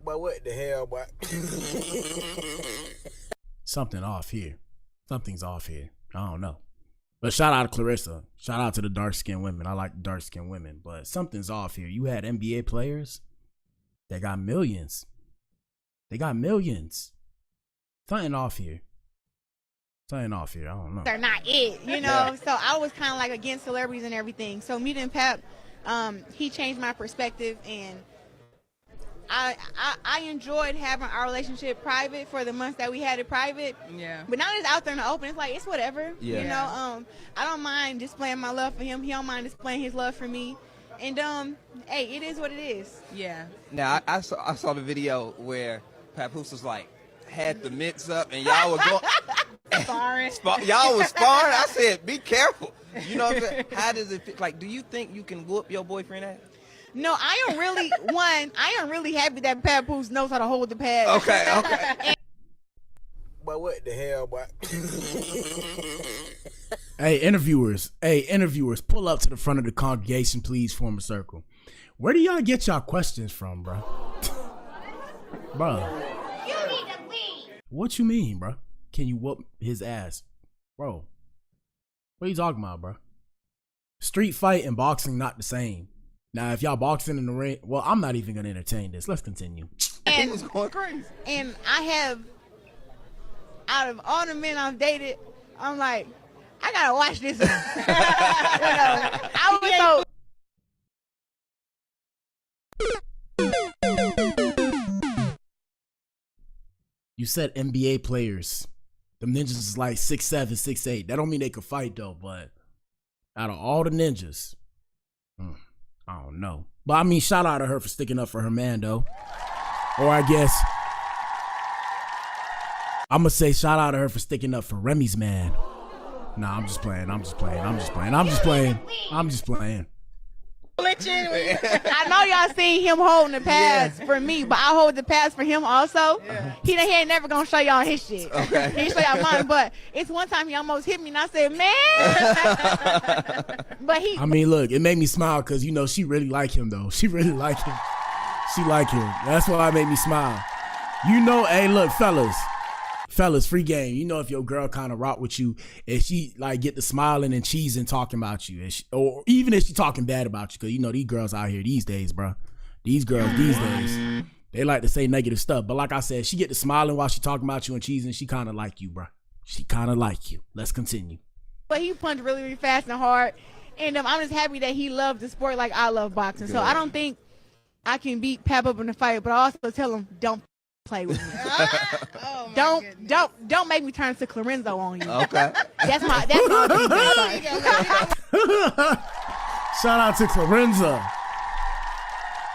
But what the hell, boy? Something's off here. I don't know. But shout out to Claressa. Shout out to the dark-skinned women. I like dark-skinned women, but something's off here. You had NBA players that got millions. Something off here. I don't know. They're not it, So I was kind of like against celebrities and everything. So meeting Pap, he changed my perspective, and I enjoyed having our relationship private for the months that we had it private. Yeah. But now that it's out there in the open, it's like, it's whatever. Yeah. I don't mind displaying my love for him. He don't mind displaying his love for me. And hey, it is what it is. Yeah. Now I saw the video where Papoose was like, had the mitts up, and y'all were going. Sparring. Y'all was sparring. I said, be careful. You know what I'm saying? How does it feel? Like, do you think you can whoop your boyfriend ass? No, I am really happy that Papoose knows how to hold the pad. Okay. But what the hell, boy? Hey, interviewers, pull up to the front of the congregation, please. Form a circle. Where do y'all get y'all questions from, bro? Bro. You need to leave. What you mean, bro? Can you whoop his ass? Bro, what are you talking about, bro? Street fight and boxing not the same. Now, if y'all boxing in the ring, well, I'm not even going to entertain this. Let's continue. And it's going crazy. And I have, out of all the men I've dated, I'm like, I got to watch this one. I was so... You said NBA players. Them ninjas is like 6'7", 6'8". That don't mean they could fight though, but out of all the ninjas, I don't know. But I mean, shout out to her for sticking up for her man, though. Or I guess I'm gonna say shout out to her for sticking up for Remy's man. Nah, I'm just playing. I know y'all seen him holding the pass for me, but I hold the pass for him also. He ain't never gonna show y'all his shit. Okay. He show y'all mine, but it's one time he almost hit me and I said, man. But I mean, look, it made me smile because, you know, she really like him, though. She really like him. She like him. That's why it made me smile. You know, hey, look, fellas, free game. You know, if your girl kind of rock with you and she like get the smiling and cheesing talking about you, or even if she talking bad about you, because you know these girls out here these days, bro. These girls these days, they like to say negative stuff. But like I said, she get the smiling while she talking about you and cheesing. She kind of like you, bro. She kind of like you. Let's continue. But he punched really, really fast and hard, and I'm just happy that he loved the sport like I love boxing. Good. So I don't think I can beat Pap up in the fight, but I also tell him don't play with me. Don't make me turn to Claressa on you. Okay. That's my Shout out to Claressa.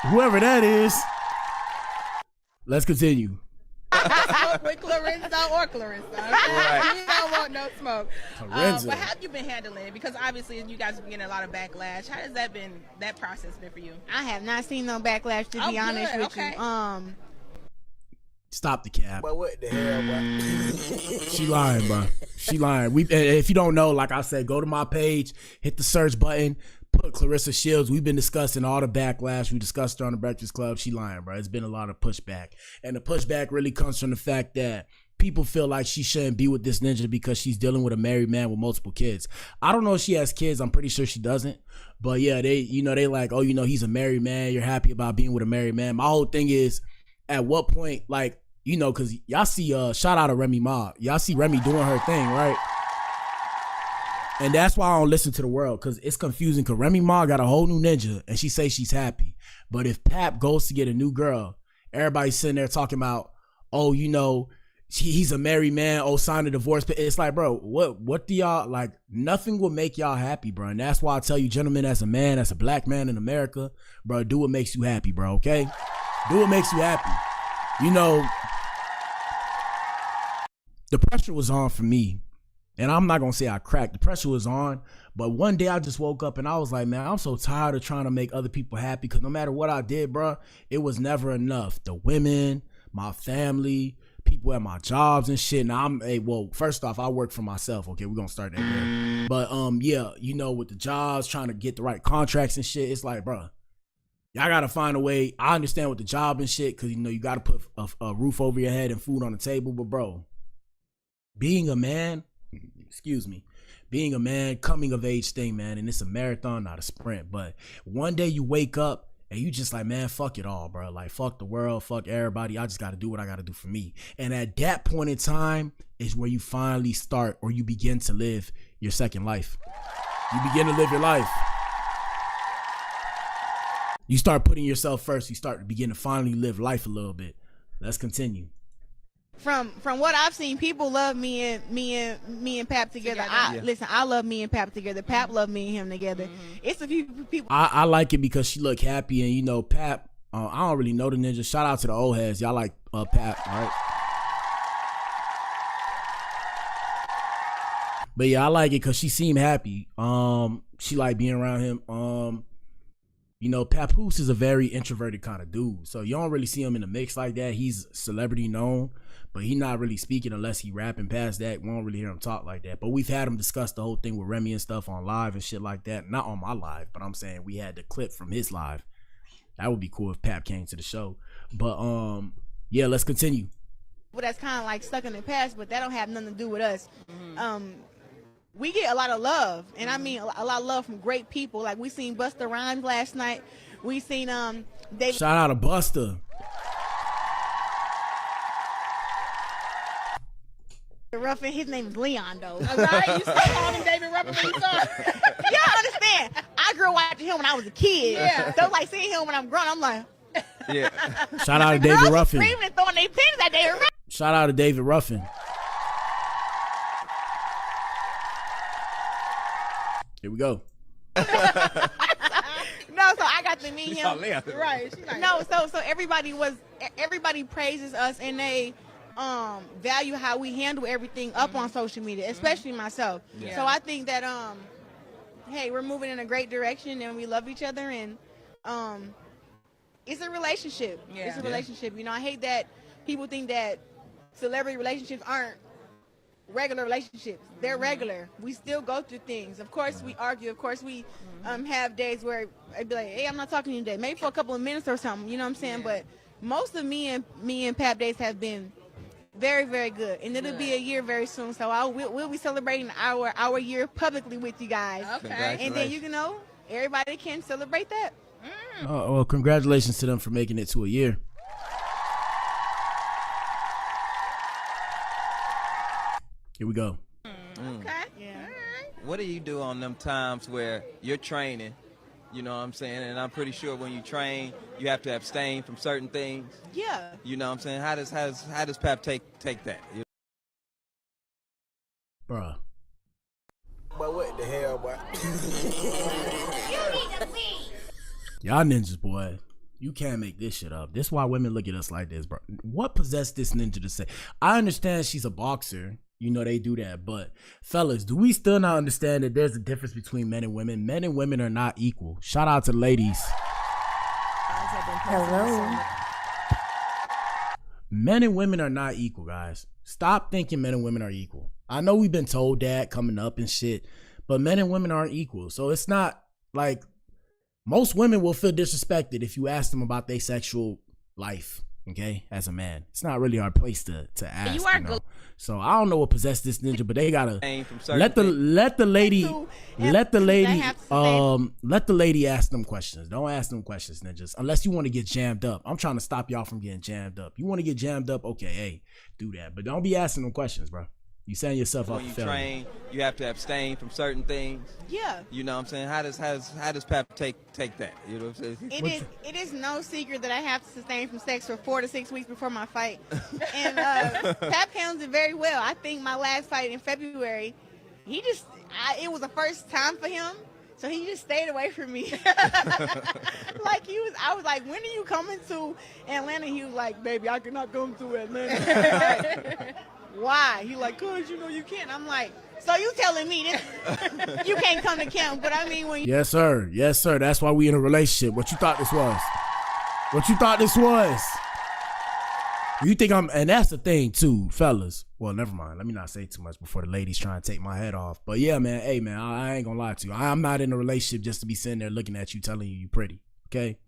Whoever that is. Let's continue. With Claressa or Claressa. Right. You don't want no smoke. Claressa. But how have you been handling it? Because obviously you guys have been getting a lot of backlash. How has that process been for you? I have not seen no backlash, to be honest with you. Stop the cap. But what the hell, bro? She lying, bro. She lying. If you don't know, like I said, go to my page, hit the search button, put Claressa Shields. We've been discussing all the backlash. We discussed her on the Breakfast Club. She lying, bro. It's been a lot of pushback. And the pushback really comes from the fact that people feel like she shouldn't be with this ninja because she's dealing with a married man with multiple kids. I don't know if she has kids. I'm pretty sure she doesn't. But yeah, they like, oh, you know, he's a married man. You're happy about being with a married man. My whole thing is, at what point, like, you know, because y'all see, shout out to Remy Ma. Y'all see Remy doing her thing, right? And that's why I don't listen to the world, because it's confusing, because Remy Ma got a whole new ninja, and she says she's happy. But if Pap goes to get a new girl, everybody's sitting there talking about, oh, you know, he's a married man, oh, sign a divorce. It's like, bro, what do y'all, like, nothing will make y'all happy, bro. And that's why I tell you, gentlemen, as a man, as a black man in America, bro, do what makes you happy, bro, okay? Do what makes you happy. You know, the pressure was on for me, and I'm not gonna say I cracked. The pressure was on, but one day I just woke up and I was like, man, I'm so tired of trying to make other people happy, because no matter what I did, bro, it was never enough. The women, my family, people at my jobs and shit. Now well, first off, I work for myself. Okay, we're gonna start that there. But yeah, you know, with the jobs, trying to get the right contracts and shit, it's like, bro, y'all gotta find a way. I understand with the job and shit, because, you know, you gotta put a roof over your head and food on the table. But, bro, being a man, coming of age thing, man, and it's a marathon, not a sprint. But one day you wake up and you just like, man, fuck it all, bro. Like, fuck the world, fuck everybody. I just gotta do what I gotta do for me. And at that point in time is where you finally start, or you begin to live your second life. You begin to live your life. You start putting yourself first. You start to begin to finally live life a little bit. Let's continue. From what I've seen, people love me and Pap together. Listen, I love me and Pap together. Pap love me and him together. It's a few people. I like it because she look happy, and, you know, Pap. I don't really know the ninja. Shout out to the old heads. Y'all like Pap, right? But yeah, I like it because she seemed happy. She like being around him. You know, Papoose is a very introverted kind of dude, so you don't really see him in the mix like that. He's celebrity known, but he not really speaking unless he rapping past that. We don't really hear him talk like that. But we've had him discuss the whole thing with Remy and stuff on live and shit like that. Not on my live, but I'm saying we had the clip from his live. That would be cool if Pap came to the show. But yeah, let's continue. Well, that's kind of like stuck in the past, but that don't have nothing to do with us. We get a lot of love, and I mean a lot of love from great people. Like, we seen Busta Rhymes last night. We seen David. Shout out to Busta. Ruffin, his name is Leon, though. All right, you still call him David Ruffin when you saw him. Y'all understand? I grew up watching him when I was a kid. Yeah. So, like, seeing him when I'm grown, I'm like, yeah. Shout out to David Ruffin. Screaming and throwing their pins at David Ruffin. Shout out to David Ruffin. Here we go. No, so I than me. She Him. saw Leah. Right. She's like, no. So everybody praises us and they value how we handle everything up on social media, especially myself. Yeah. So I think that hey, we're moving in a great direction and we love each other and it's a relationship. Yeah. It's a relationship. You know, I hate that people think that celebrity relationships aren't regular relationships. They're regular. We still go through things. Of course we argue. Of course we have days where I'd be like, hey, I'm not talking to you today. Maybe for a couple of minutes or something. You know what I'm saying? But most of me and Pap days have been very, very good. And it'll be a year very soon. So we'll be celebrating our year publicly with you guys. Okay. And then everybody can celebrate that. Oh, well, congratulations to them for making it to a year. Here we go. Okay. Yeah. What do you do on them times where you're training? You know what I'm saying? And I'm pretty sure when you train, you have to abstain from certain things. Yeah. You know what I'm saying? How does Pap take that? Bruh. But what the hell, boy? You need to leave. Y'all ninjas, boy. You can't make this shit up. This is why women look at us like this, bro. What possessed this ninja to say? I understand she's a boxer. You know they do that. But fellas, do we still not understand that there's a difference between men and women? Men and women are not equal. Shout out to the ladies. Hello. Men and women are not equal, guys. Stop thinking men and women are equal. I know we've been told that coming up and shit, but men and women aren't equal. So it's not like most women will feel disrespected if you ask them about their sexual life. Okay, as a man, it's not really our place to ask. You are know? So I don't know what possessed this ninja, but they gotta let the lady ask them questions. Don't ask them questions, ninjas, unless you want to get jammed up. I'm trying to stop y'all from getting jammed up. You want to get jammed up? Okay, hey, do that, but don't be asking them questions, bro. You setting yourself up When you for failure. train, you have to abstain from certain things. Yeah. You know what I'm saying? How does Pap take that? You know what I'm saying? It is no secret that I have to sustain from sex for 4 to 6 weeks before my fight. And Pap handles it very well. I think my last fight in February, it was the first time for him. So he just stayed away from me. I was like, when are you coming to Atlanta? He was like, baby, I cannot come to Atlanta. Like, why? He like, cause you know you can't. I'm like, so you telling me this you can't come to camp? But I mean, when you Yes, sir. Yes, sir. That's why we in a relationship. What you thought this was? What you thought this was? You think and that's the thing too, fellas. Well, never mind. Let me not say too much before the ladies try and take my head off. But yeah, man. Hey, man, I ain't gonna lie to you. I'm not in a relationship just to be sitting there looking at you, telling you pretty. Okay?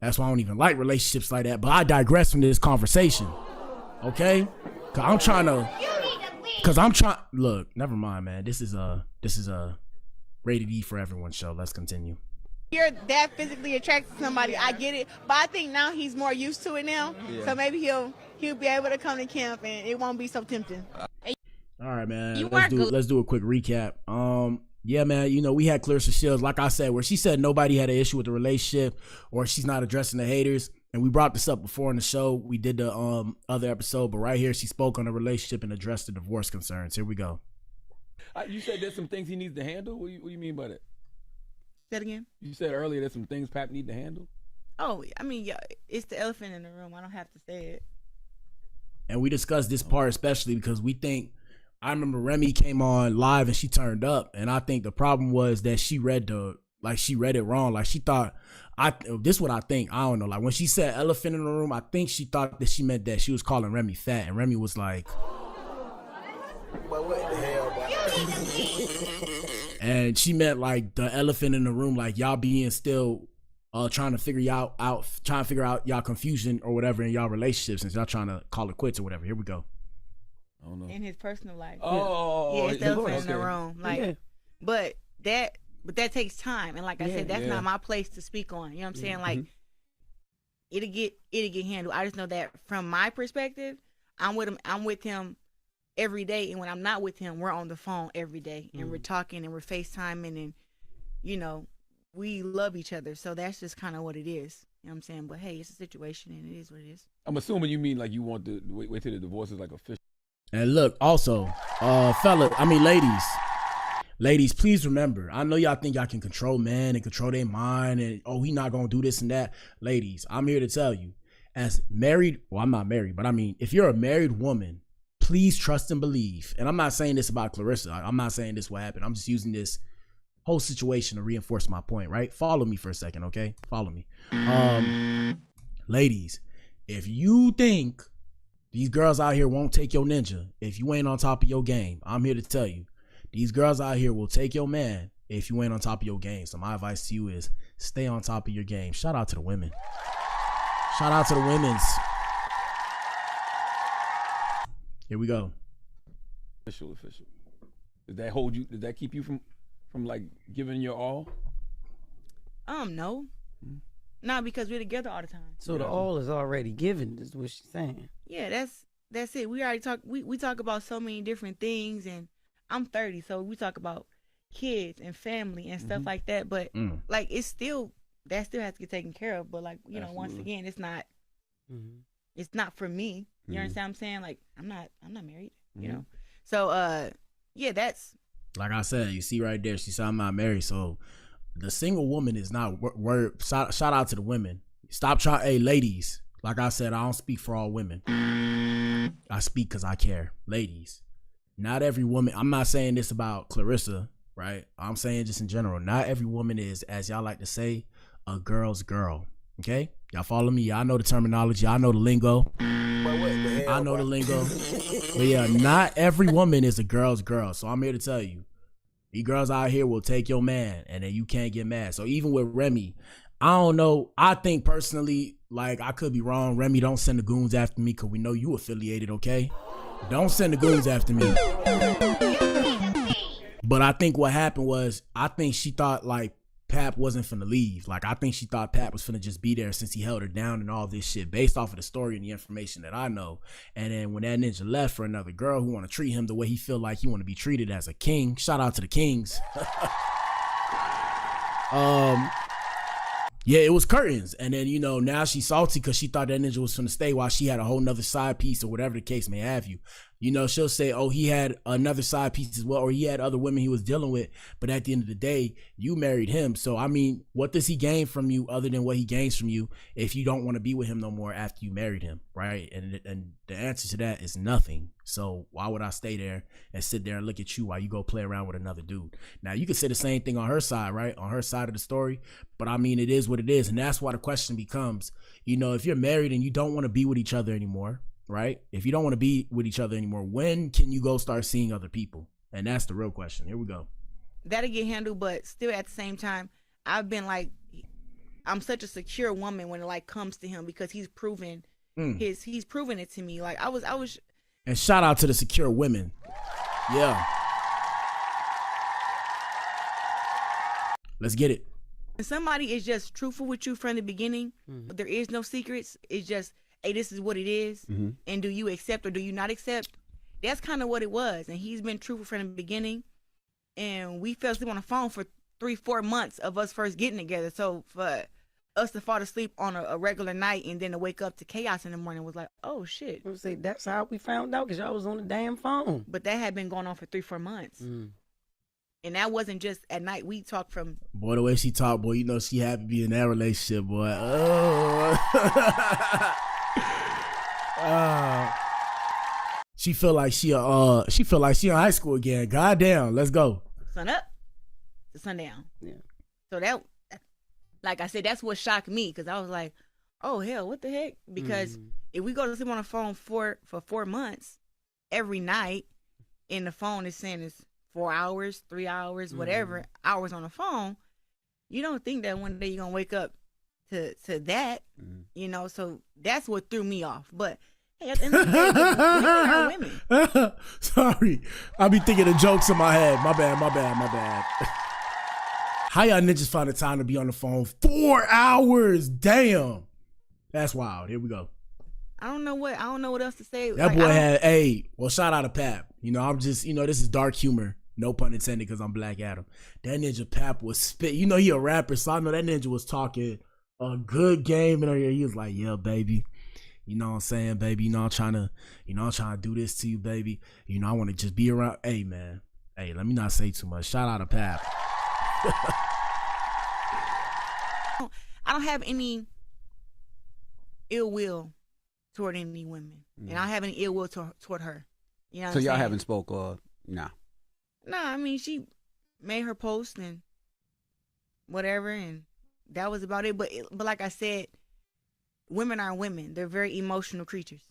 That's why I don't even like relationships like that. But I digress from this conversation. Okay? Cause I'm trying. Look, never mind, man. This is a rated E for everyone show. Let's continue. you're that physically attracted to somebody, I get it. But I think now he's more used to it now. Yeah. So maybe he'll be able to come to camp and it won't be so tempting. All right, man. Let's do a quick recap. Yeah, man, you know, we had Claressa Shields, like I said, where she said nobody had an issue with the relationship or she's not addressing the haters. And we brought this up before in the show. We did the other episode, but right here she spoke on the relationship and addressed the divorce concerns. Here we go. You said there's some things he needs to handle? What do you mean by that? Say it again? You said earlier there's some things Pap need to handle? Oh, I mean, yeah, it's the elephant in the room. I don't have to say it. And we discussed this part especially because we think, I remember Remy came on live and she turned up, and I think the problem was that she read it wrong. Like she thought, this is what I think. I don't know. Like when she said elephant in the room, I think she thought that she meant that she was calling Remy fat, and Remy was like, but what the hell, and she meant like the elephant in the room, like y'all being still trying to figure out y'all confusion or whatever in y'all relationships, and y'all trying to call it quits or whatever. Here we go. I don't know. In his personal life. Oh, yeah, it's the elephant in the room. Like, but that takes time, and like I said, that's not my place to speak on. You know what I'm saying? Like, it'll get handled. I just know that from my perspective, I'm with him every day, and when I'm not with him, we're on the phone every day, and we're talking and we're FaceTiming, and you know, we love each other. So that's just kind of what it is. You know what I'm saying? But hey, it's a situation, and it is what it is. I'm assuming you mean like you want to wait till the divorce is like official. And look, also, ladies, ladies, please remember, I know y'all think y'all can control men and control their mind and, oh, he not going to do this and that. Ladies, I'm here to tell you, as married, well, I'm not married, but I mean, if you're a married woman, please trust and believe. And I'm not saying this about Claressa. I'm not saying this what happened. I'm just using this whole situation to reinforce my point, right? Follow me for a second, okay? Follow me. Ladies, if you think these girls out here won't take your ninja if you ain't on top of your game, I'm here to tell you, these girls out here will take your man if you ain't on top of your game. So my advice to you is stay on top of your game. Shout out to the women. Shout out to the women's. Here we go. Official. Did that hold you? Did that keep you from like giving your all? No. No, because we're together all the time. So the all is already given, is what she's saying. Yeah, that's it. We already talk. We talk about so many different things, and I'm 30, so we talk about kids and family and stuff like that. But like, it's still that still has to get taken care of. But like, you know, once again, it's not. It's not for me. You understand what I'm saying? Like, I'm not married. You know. So yeah, that's. Like I said, you see right there, she said I'm not married. So the single woman is not word. Shout out to the women. Stop trying. Hey, ladies. Like I said, I don't speak for all women. I speak because I care. Ladies, not every woman. I'm not saying this about Claressa, right? I'm saying just in general. Not every woman is, as y'all like to say, a girl's girl. Okay? Y'all follow me? Y'all know the terminology. I know the lingo. I know the lingo. But yeah, not every woman is a girl's girl. So I'm here to tell you, these girls out here will take your man and then you can't get mad. So even with Remy, I don't know. I think personally, like, I could be wrong. Remy, don't send the goons after me because we know you affiliated, okay? Don't send the goons after me. But I think what happened was, I think she thought, like, Pap wasn't finna leave. Like, I think she thought Pap was finna just be there since he held her down and all this shit based off of the story and the information that I know. And then when that ninja left for another girl who want to treat him the way he feel like he want to be treated as a king. Shout out to the kings. Yeah, it was curtains. And then, you know, now she's salty because she thought that ninja was finna stay while she had a whole nother side piece or whatever the case may have you. You know, she'll say, oh, he had another side piece as well, or he had other women he was dealing with. But at the end of the day, you married him. So, I mean, what does he gain from you other than what he gains from you if you don't want to be with him no more after you married him, right? And the answer to that is nothing. So why would I stay there and sit there and look at you while you go play around with another dude? Now, you could say the same thing on her side, right? On her side of the story. But, I mean, it is what it is. And that's why the question becomes, you know, if you're married and you don't want to be with each other anymore, right? If you don't want to be with each other anymore, when can you go start seeing other people? And that's the real question. Here we go. That'll get handled, but still at the same time, I've been like, I'm such a secure woman when it like comes to him because he's proven he's proven it to me. Like I was. And shout out to the secure women. Yeah. Let's get it. When somebody is just truthful with you from the beginning, there is no secrets. It's just, hey, this is what it is. And do you accept or do you not accept? That's kind of what it was. And he's been truthful from the beginning. And we fell asleep on the phone for 3-4 months of us first getting together. So for us to fall asleep on a regular night and then to wake up to chaos in the morning was like, oh, shit. I would say that's how we found out because y'all was on the damn phone. But that had been going on for 3-4 months. And that wasn't just at night. We talked from... Boy, the way she talked, boy, you know she had to be in that relationship, boy. Oh. She feel like she in high school again. God damn, let's go. Sun up to sundown. Yeah. So that, like I said, that's what shocked me because I was like, oh hell, what the heck? Because if we go to sleep on the phone for 4 months every night, and the phone is saying it's 4 hours, 3 hours, whatever hours on the phone, you don't think that one day you're gonna wake up to that, you know? So that's what threw me off. But hey, at the end of the day, women are women. Sorry, I be thinking of jokes in my head. My bad. How y'all niggas find the time to be on the phone 4 hours? Damn, that's wild. Here we go. I don't know what else to say. That boy had, well, shout out to Pap. You know, I'm just, you know, this is dark humor. No pun intended because I'm Black Adam. That ninja Pap was spit. You know, he a rapper, so I know that ninja was talking a good game in her ear. He was like, yeah, baby. You know what I'm saying, baby? You know, I'm trying to do this to you, baby. You know, I want to just be around. Hey, man. Hey, let me not say too much. Shout out to Pap. I don't have any ill will toward any women, and I don't have any ill will toward her. You know what So I'm y'all saying? haven't spoke nah. No, I mean, she made her post and whatever, and that was about it. But like I said, women are women. They're very emotional creatures.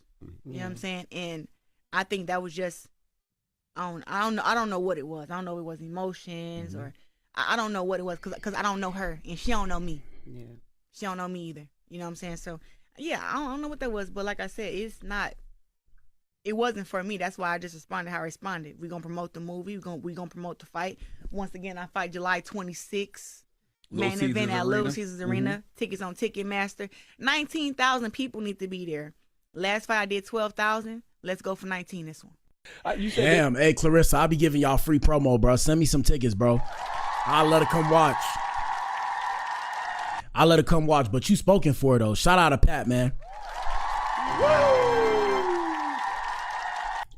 You know what I'm saying? And I think that was just, I don't know what it was. I don't know if it was emotions or I don't know what it was because I don't know her and she don't know me. Yeah. She don't know me either. You know what I'm saying? So yeah, I don't know what that was, but like I said, it wasn't for me. That's why I just responded how I responded. We're gonna promote the movie. We're gonna promote the fight. Once again, I fight July 26th. Main event at Little Caesars Arena. Tickets on Ticketmaster. 19,000 people need to be there. Last fight I did 12,000. Let's go for 19 this one. Damn, hey Claressa, I'll be giving y'all free promo, bro. Send me some tickets, bro. I'll let her come watch. But you spoken for it though. Shout out to Pat, man.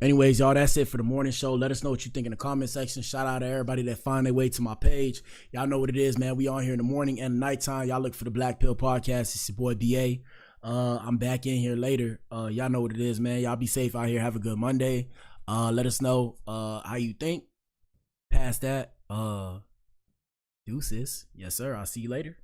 Anyways, y'all, that's it for the morning show. Let us know what you think in the comment section. Shout out to everybody that find their way to my page. Y'all know what it is, man. We on here in the morning and nighttime. Y'all look for the Black Pill Podcast. It's your boy BA. I'm back in here later. Y'all know what it is, man. Y'all be safe out here. Have a good Monday. Let us know how you think. Past that, deuces. Yes, sir. I'll see you later.